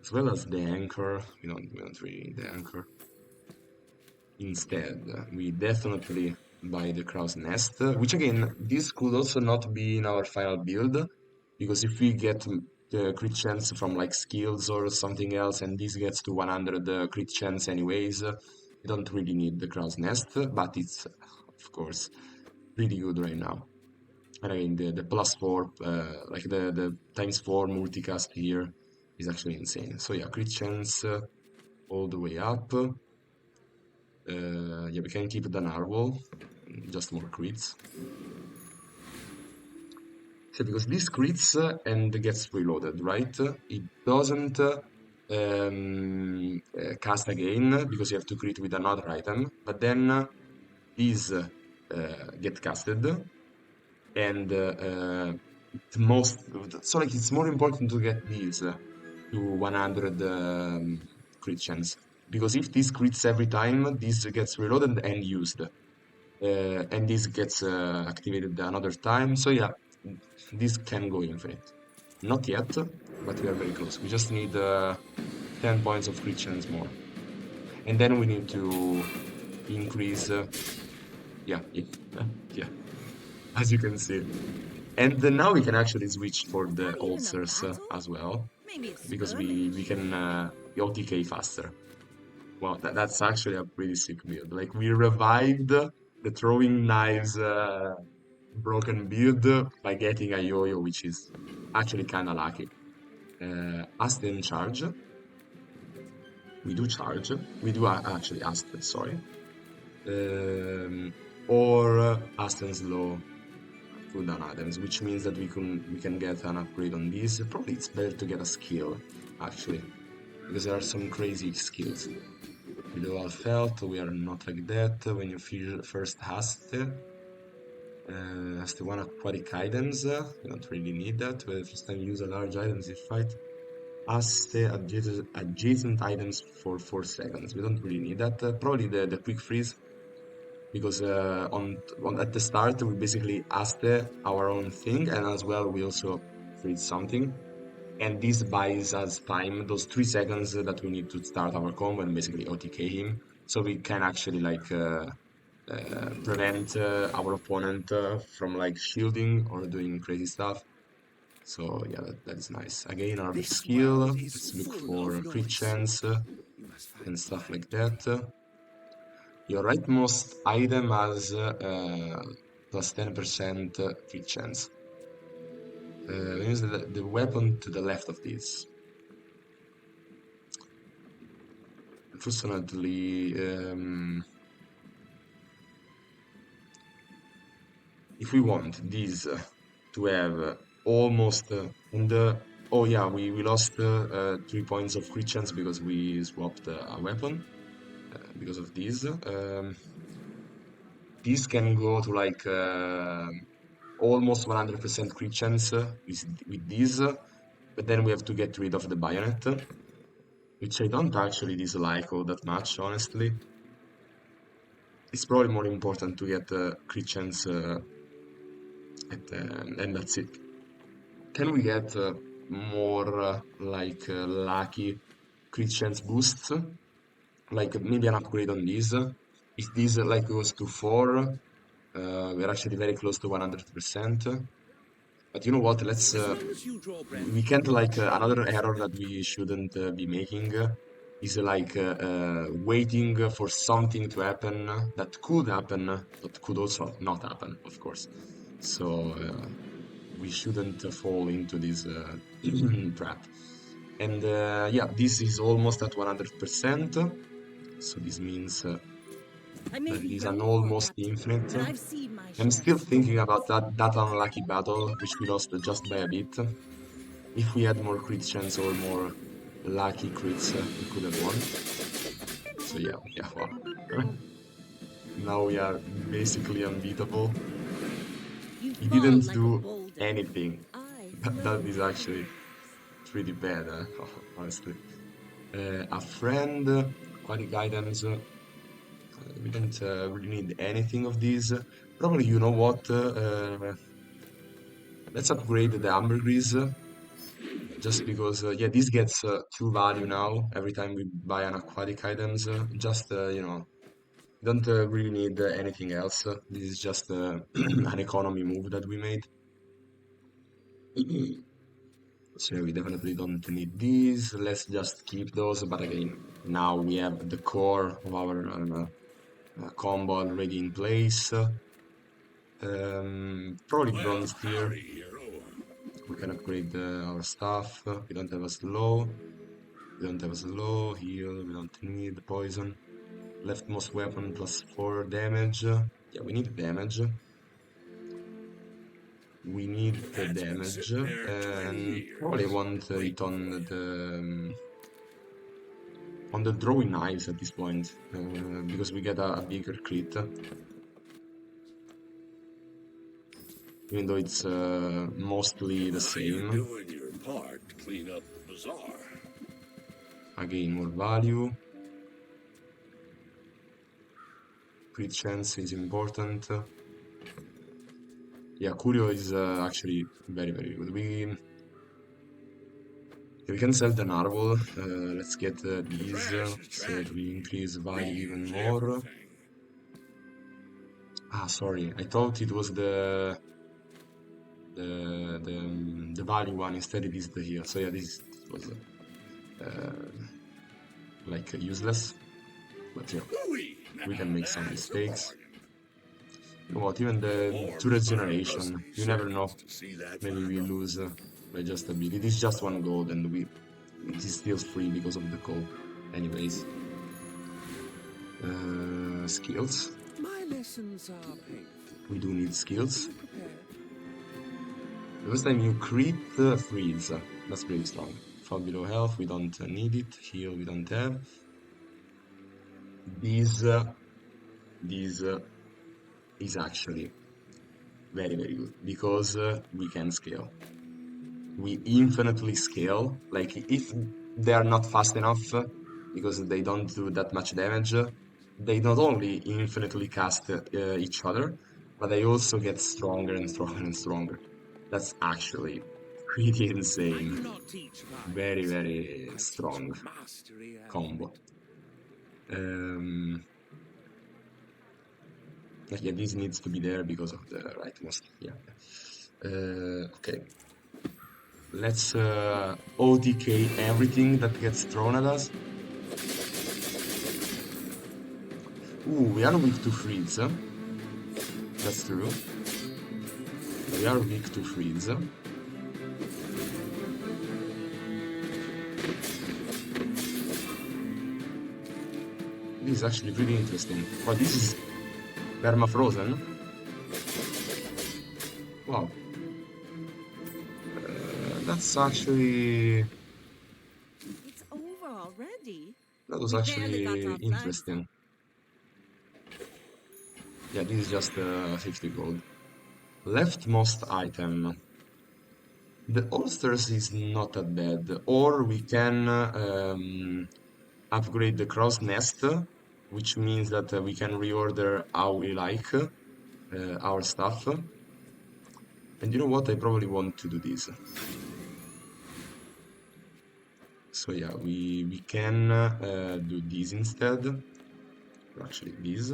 as well as the anchor. We don't really need the anchor. Instead, we definitely buy the crow's nest, which again, this could also not be in our final build, because if we get the crit chance from like skills or something else, and this gets to 100 crit chance anyways, we don't really need the crow's nest, but it's, of course, pretty good right now. And again, the +4, like the ×4 multicast here is actually insane. So yeah, crit chance all the way up. Yeah, we can keep the narwhal, just more crits. So because this crits and gets reloaded, right? It doesn't cast again because you have to crit with another item, but then these get casted, and it's most so like it's more important to get these to 100 crit chance, because if this crits every time, this gets reloaded and used, and this gets activated another time. So yeah, this can go infinite. Not yet, but we are very close. We just need 10 points of crit chance more, and then we need to increase. Yeah, yeah, as you can see. And then now we can actually switch for the Not even a ulcers battle? as well, Maybe a because we skirmish. can OTK faster. Well, that's actually a pretty sick build. Like we revived the throwing knives broken build by getting a yo-yo, which is actually kind of lucky. Ask then charge. We do charge. We do actually ask, sorry. Or ask and slow cooldown items, which means that we can get an upgrade on these. Probably it's better to get a skill, actually, because there are some crazy skills. Below half health, we are not like that. When you first haste one aquatic items, you don't really need that. But the first time you use a large items, if fight, haste adjacent items for 4 seconds. We don't really need that. Probably the quick freeze, because at the start we basically asked our own thing, and as well we also freeze something, and this buys us time, those 3 seconds that we need to start our combo and basically OTK him, so we can actually like prevent our opponent from like shielding or doing crazy stuff. So yeah, that is nice. Again, our This skill. world is Let's look full for of crit noise. chance You must find and the stuff quiet. like that. Your rightmost item has plus 10% crit chance. Use the weapon to the left of this. Unfortunately, if we want this to have almost and oh yeah, we lost 3 points of crit chance because we swapped a weapon because of this. This can go to like almost 100% crit chance with this, but then we have to get rid of the bayonet, which I don't actually dislike all that much, honestly. It's probably more important to get crit chance and that's it. Can we get more like lucky crit chance boosts? Like maybe an upgrade on this? If this like goes to 4, we're actually very close to 100%. But you know what? Let's As long as you draw we breath, can't like you will another be error fine. that we shouldn't be making is like waiting for something to happen that could happen, but could also not happen, of course. So we shouldn't fall into this trap. And yeah, this is almost at 100%. So this means I may that it be is an young, Lord almost Captain, infinite. but I've seen my I'm share of still thinking storms. about that unlucky battle, which we lost just by a bit. If we had more crit chance or more lucky crits, we could have won. So yeah, wow. Now we are basically unbeatable. You He fall didn't like a do boulder. anything. I That flow is like actually breeze. pretty bad, honestly. A friend, aquatic items. We don't really need anything of these. Probably, you know what? Let's upgrade the ambergris just because, yeah, this gets 2 value now every time we buy an aquatic items. Just, don't really need anything else. This is just an economy move that we made. So we definitely don't need these. Let's just keep those. But again, now we have the core of our combo already in place. Probably Well, bronze tier. howdy, hero. We can upgrade our stuff. We don't have a slow. We don't have a slow. Heal. We don't need poison. Leftmost weapon plus 4 damage. Yeah, we need damage. We need the Let's been damage. sitting there 20 And probably years, want it waiting for you. on the drawing knives at this point because we get a bigger crit, even though it's mostly the While you're same. doing your part to clean up the bazaar, Again, more value. Crit chance is important. Yeah, Curio is actually very, very good. We can sell the narwhal. Let's get the these trash is so that trash. we increase value even Reuse more. everything. Ah, sorry, I thought it was the value one. Instead, it is the here. So yeah, this was uh, like useless. But Ooh-wee! we Now can make some that's a mistakes. bargain. You know what? Even the More two fun regeneration, must be you never circus know. to see that Maybe we final. lose by just a bit. It is just 1 gold, and it is still free because of the code. Anyways, skills. My lessons are painful. We do need Are skills. you prepared? The first time you crit, freeze. That's pretty strong. Fall below health, we don't need it. Heal, we don't have. This, this is actually very, very good because we can scale. We infinitely scale. Like if they are not fast enough because they don't do that much damage, they not only infinitely cast each other, but they also get stronger and stronger and stronger. That's actually pretty I insane. do not teach Very, violence. very I teach strong mastery and combo. wit. Um, yeah, this needs to be there because of the rightmost. Yeah. Okay. Let's OTK everything that gets thrown at us. Ooh, we are weak to freeze. That's true. We are weak to freeze. This is actually pretty interesting. Oh, this is permafrozen. Wow, that's actually It's over already. that was We barely got actually our flags up. interesting. Yeah, this is just 50 gold. Leftmost item. The holsters is not that bad, or we can upgrade the cross nest, which means that we can reorder how we like our stuff. And you know what? I probably want to do this. So yeah, we can do this instead. Actually, this.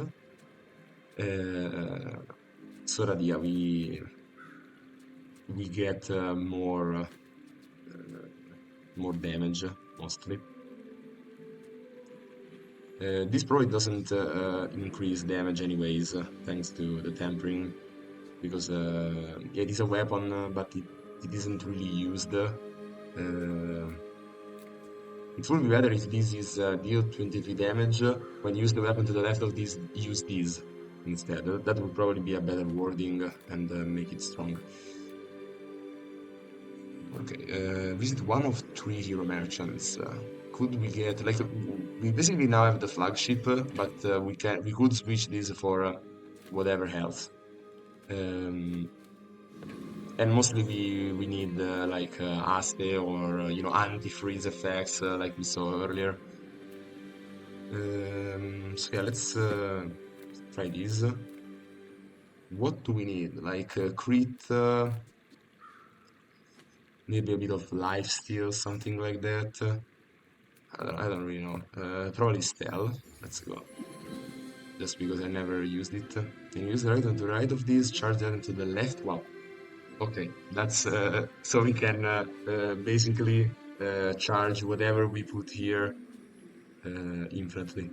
So that yeah, we get more damage mostly. This probably doesn't increase damage anyways, thanks to the tempering, because yeah, it is a weapon, but it isn't really used. It would be better if this is deal 23 damage. When you use the weapon to the left of this, use this instead. That would probably be a better wording and make it strong. Okay, visit one of three hero merchants. Could we get like we basically now have the flagship, but we could switch this for whatever else. Um, and mostly we need like Aste or anti-freeze effects like we saw earlier. So yeah, let's try this. What do we need? Like crit, maybe a bit of life steal, something like that. I don't really know. Probably Stell. Let's go. Just because I never used it. Can you use the right on the right of this? Charge the item to the left. Wow. Okay, that's so we can basically charge whatever we put here infinitely.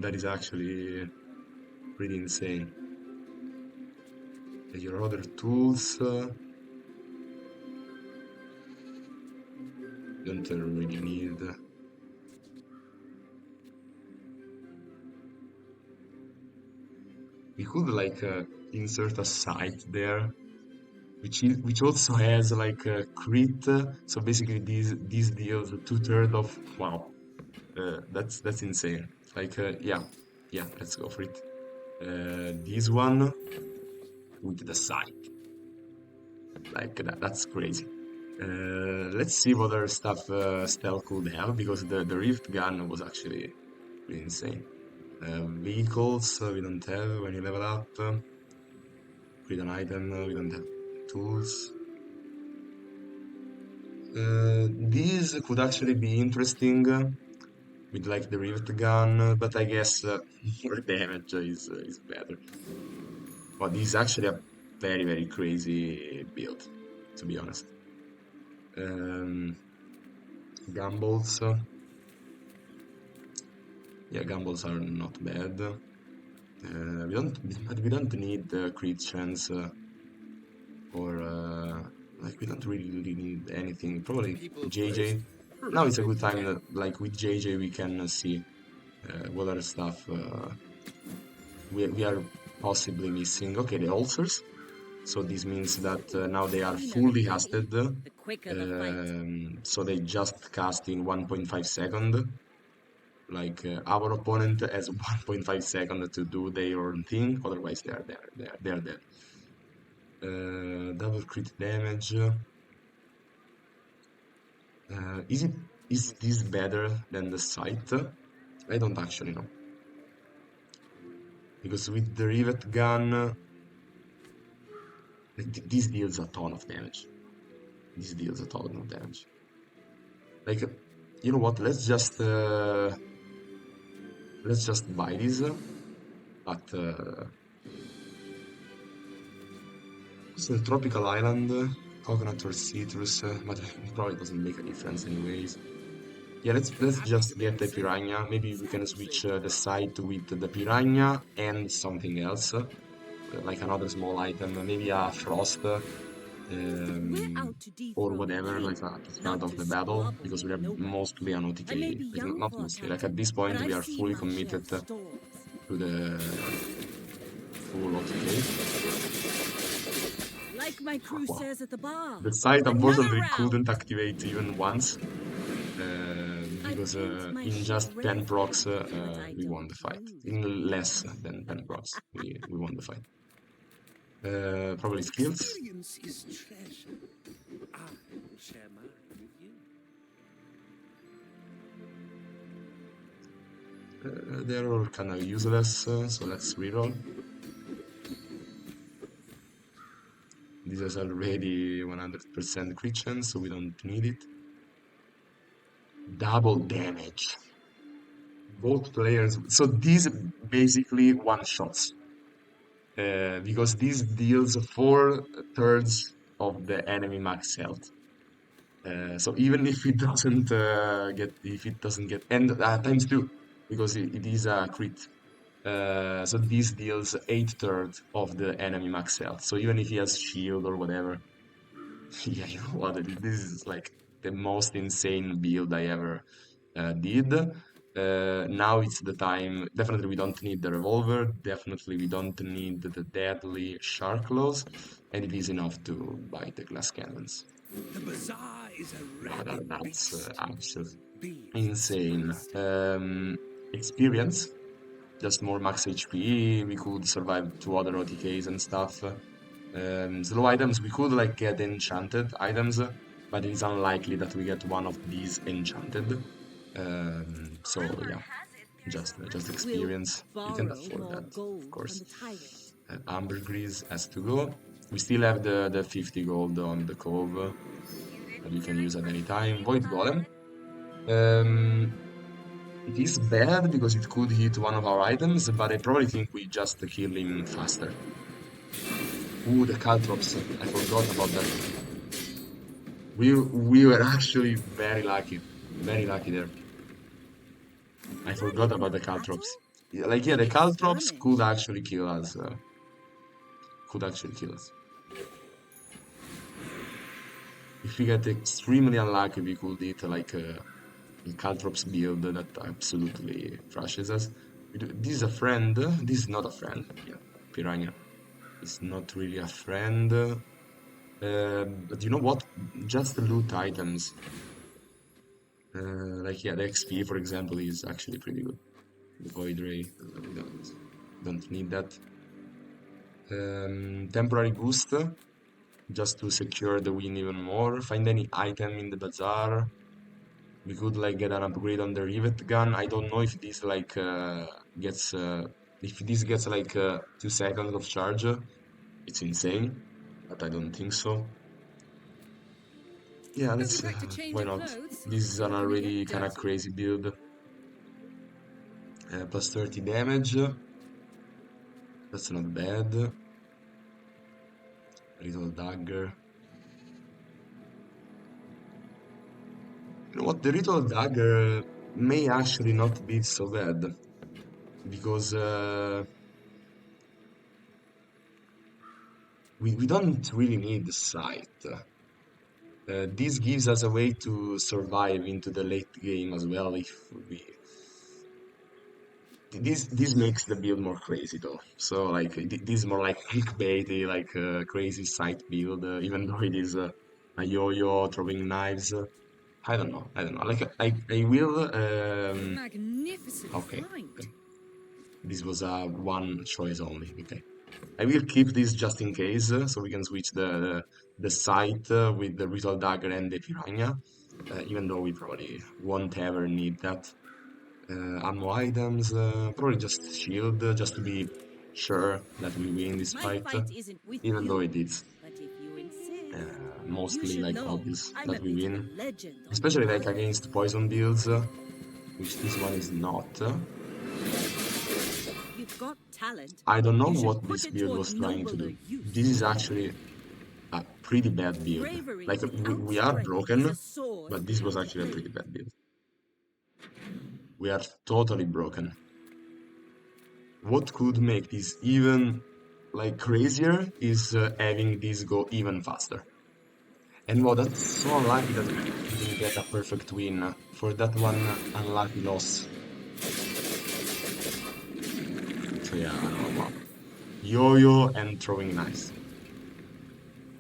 That is actually pretty insane. Your other tools don't really need. We could like insert a sight there, which also has like a crit. So basically, these deals 2/3 of wow. That's insane. Like yeah, let's go for it. This one with the sight, like that's crazy. Let's see what other stuff Stell could have because the Rift gun was actually pretty insane. Vehicles we don't have when you level up. Create an item we don't have tools. These could actually be interesting with like the Rift gun, but I guess more damage is better. But this is actually a very crazy build, to be honest. Um, Gumballs, yeah, gumballs are not bad. But we don't need crit chance or like we don't really need anything. Probably People of Christ, JJ. Now it's a perfect good time game. that like with JJ we can see what other stuff we are possibly missing. Okay, the ulcers. So this means that now they are Cleaner the fully city, casted. the quicker the fight. So they just cast in 1.5 second. Like our opponent has 1.5 second to do their own thing. Otherwise, they are there. They are dead. Double crit damage. Is this better than the sight? I don't actually know because with the rivet gun, this deals a ton of damage. This deals a ton of damage. Like, you know what? Let's just buy this. But It's a tropical island, coconut or citrus, but it probably doesn't make a difference anyways. Yeah, let's just get the piranha. Maybe we can switch the site with the piranha and something else, like another small item, maybe a frost, We're um, out to or dethrone the whatever, like king, to start not off to the battle, squabble because we with are nobody. mostly an I OTK, may be like young not for a mostly, like at captain, this but point we I've are seen fully my share committed of to storms. the full OTK. Like my crew Wow. says at the bar, The site another unfortunately round! couldn't activate even once, I because paint my in ship just 10 red, procs but I we won don't the fight. lose. In less than 10 procs we won the fight. Probably skills. Experience is treasure. I will share mine with you. They're all kind of useless, so let's reroll. This is already 100% crit chance, so we don't need it. Double damage. Both players. So these basically one shots. Because this deals 4/3 of the enemy max health. So even if it doesn't get, and times two, because it is a crit. So this deals 8/3 of the enemy max health. So even if he has shield or whatever, yeah, you know what? This is like the most insane build I ever did. Now it's the time. Definitely, we don't need the revolver. Definitely, we don't need the deadly shark claws, and it is enough to buy the glass cannons. The bazaar is a Now rabid that's beast. absolutely Be insane. disgusted. Experience, just more max HP. We could survive two other OTKs and stuff. Slow items, we could like get enchanted items, but it's unlikely that we get one of these enchanted. So yeah, just We'll experience. You can borrow afford more that, of gold from course. the tyrant. Ambergris has to go. We still have the 50 gold on the cove that we can use at any time. Void Golem. Um, it is bad because it could hit one of our items, but I probably think we just kill him faster. Ooh, the Caltrops. I forgot about that. We were actually very lucky there. I Not forgot even about a the battle? Caltrops. Yeah, like yeah, the Maybe a Caltrops could skirmish. actually kill us. Could actually kill us. If we get extremely unlucky, we could hit like a Caltrops build that absolutely crushes us. This is a friend. This is not a friend. Yeah, Piranha is not really a friend. But you know what? Just loot items. Like yeah, the XP for example is actually pretty good. The Void Ray, we don't need that. Temporary boost, just to secure the win even more. Find any item in the bazaar. We could like get an upgrade on the rivet gun. I don't know if this like gets if this gets like 2 seconds of charge. It's insane, but I don't think so. Yeah, As let's you'd like to change why your not? clothes, This is an or can we already get kind of dirty? crazy build. Plus 30 damage. That's not bad. Little dagger. You know what? The Ritual Dagger may actually not be so bad because we don't really need the sight. This gives us a way to survive into the late game as well. If we this makes the build more crazy though. So like this is more like clickbaity, like crazy sight build. Even though it is a yo-yo throwing knives. I don't know. I don't know. Like I will. Magnificent Okay. find. Okay. This was a one choice only. Okay. I will keep this just in case, so we can switch the site with the Ritual Dagger and the Piranha, even though we probably won't ever need that. Ammo items, probably just shield, just to be sure that we win this My fight, fight isn't with even though you, it is but if you insist, you mostly should like know obvious I'm that a we bit of a win, legend on the especially like island. against poison builds, which this one is not. You've got talent. I don't know You should what put this it build toward was trying to nobler do. This use. is actually a pretty bad build. Bravery Like without we are strength is a broken, sword but this was without actually a hilt. pretty bad build. We are totally broken. What could make this even like crazier is having this go even faster. And wow, that's so unlucky that we didn't get a perfect win for that one unlucky loss. So yeah, I know, wow. Yo-yo and throwing knives.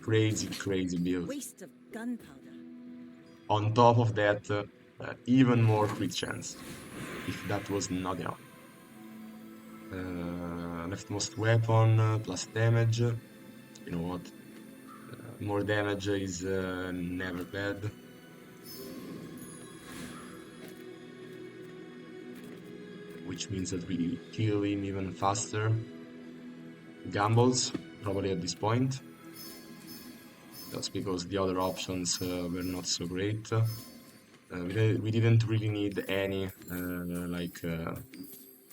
Crazy, crazy build. Waste of gunpowder. On top of that, even more crit chance, if that was not enough. Leftmost weapon, plus damage. You know what? More damage is never bad. Which means that we kill him even faster. Gambles, probably at this point. That's because the other options were not so great. We didn't really need any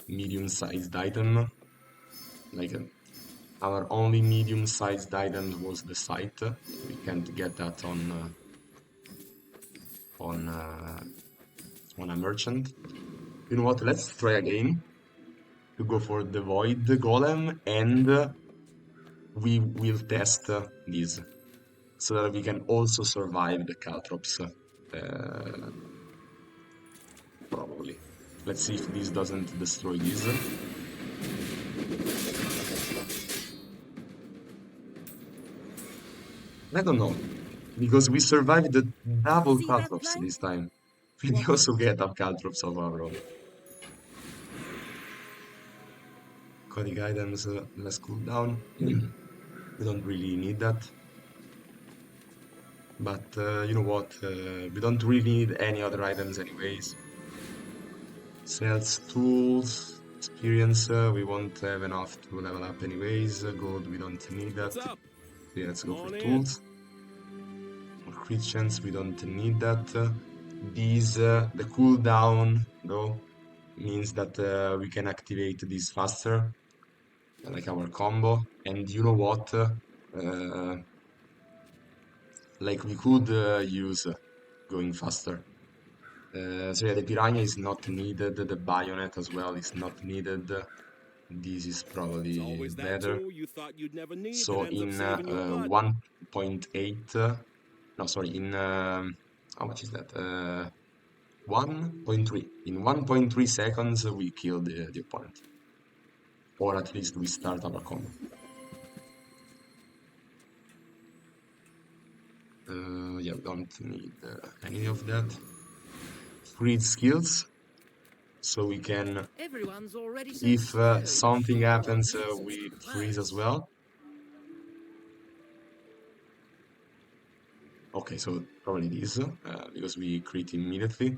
medium-sized item. Like our only medium-sized item was the sight. We can't get that on uh, on a merchant. You know what? Let's try again to go for the void golem, and we will test this so that we can also survive the caltrops. Probably. Let's see if this doesn't destroy this. I don't know, because we survived the double See that caltrops plank? this time. We Walk also it. get up caltrops of our own. Coding items, less cooldown. We don't really need that. But you know what? We don't really need any other items anyways. Sales, tools, experience, we won't have enough to level up anyways. Gold, we don't need that. What's up? Yeah, let's Come go for on in. tools. For Christians, we don't need that. These, the cooldown, though, means that we can activate this faster, like our combo. And you know what? Like we could use going faster. So yeah, the Piranha is not needed. The Bayonet as well is not needed. This is It's probably always that better. tool you thought you'd never need that So ends up in saving your butt. 1.8, no, sorry, in how much is that? 1.3. In 1.3 seconds, we kill the opponent, or at least we start our combo. Yeah, we don't need any of that. Freeze skills, so we can, Everyone's already so if slow. something Well, happens, this is we the freeze as worst. well. Okay, so probably this, because we crit immediately.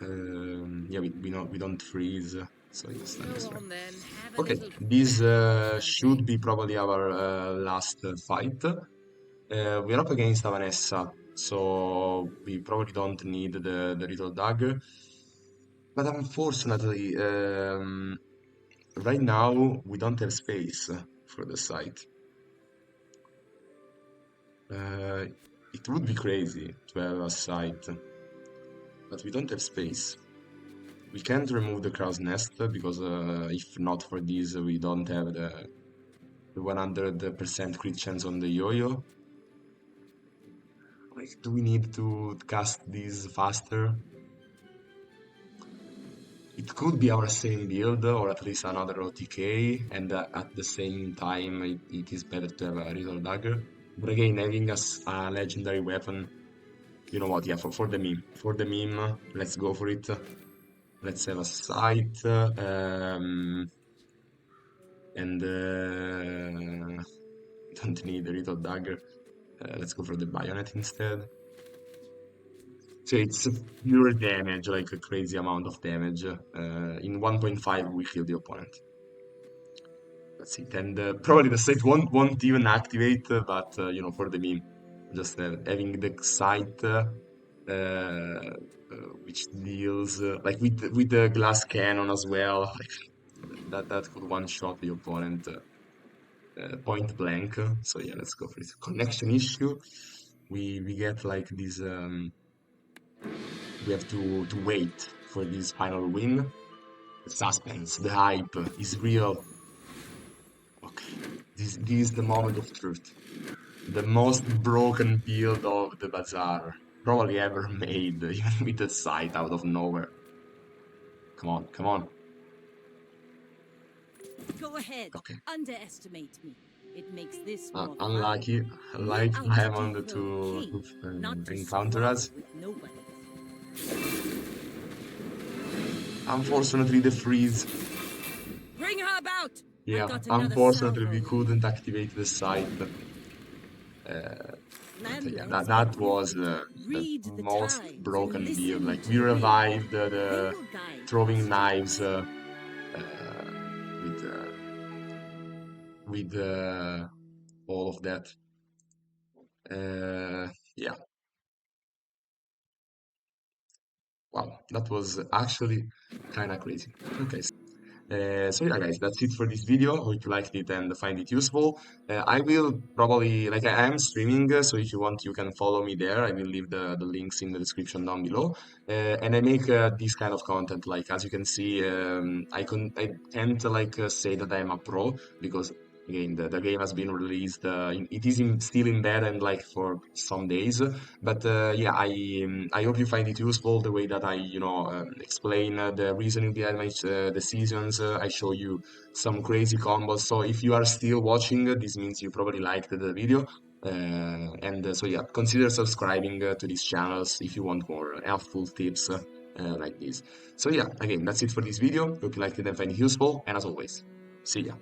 Yeah, we don't freeze, so yes, that makes Go sense. on then, have a Okay, little this battle or should something. be probably our last fight. We're up against a Vanessa, so we probably don't need the little dagger. But unfortunately, right now we don't have space for the site. Uh, it would be crazy to have a site, but we don't have space. We can't remove the crow's nest because if not for this, we don't have the 100% crit chance on the yo-yo. Like, do we need to cast this faster? It could be our same build, or at least another OTK, and at the same time, it is better to have a Riddle Dagger. But again, having a legendary weapon, you know what? Yeah, for the meme. For the meme, let's go for it. Let's have a sight. And don't need a Riddle Dagger. Let's go for the Bayonet instead. So it's pure damage, like a crazy amount of damage. In 1.5, we kill the opponent. That's it. And probably the site won't even activate, but you know, for the meme, just having the site, which deals like with the glass cannon as well, like that could one shot the opponent. point blank. So yeah, let's go for it. Connection issue. We get like this. We have to wait for this final win. The suspense, the hype is real. Okay, this is the moment of truth. The most broken build of the Bazaar probably ever made, even with the sight out of nowhere. Come on, come on. Go ahead. Okay. Underestimate me. It makes this more fun. Unlucky. We're Light out to diamond dethrone a king, not to encounter squabble us. with nobody. Unfortunately, the freeze. Bring her about! I've Yeah, got another unfortunately, salvo we in me. couldn't activate the site. But yeah, Landlords that get was ruthless. the Read the most times and broken build. listen Like to we the wind. revived They the will guide your throwing knives steps. uh, with with all of that. Yeah, wow, that was actually kind of crazy. Okay, so yeah, guys, that's it for this video. Hope you liked it and find it useful. I will probably, like, I am streaming, so if you want, you can follow me there. I will leave the links in the description down below. And I make this kind of content. Like, as you can see, I can't like say that I'm a pro because again, the game has been released. It is still in beta and like for some days. But yeah, I hope you find it useful the way that I, explain the reasoning behind my decisions. I show you some crazy combos. So if you are still watching, this means you probably liked the video. And so yeah, consider subscribing to these channels if you want more helpful tips like this. So yeah, again, that's it for this video. Hope you liked it and find it useful. And as always, see ya.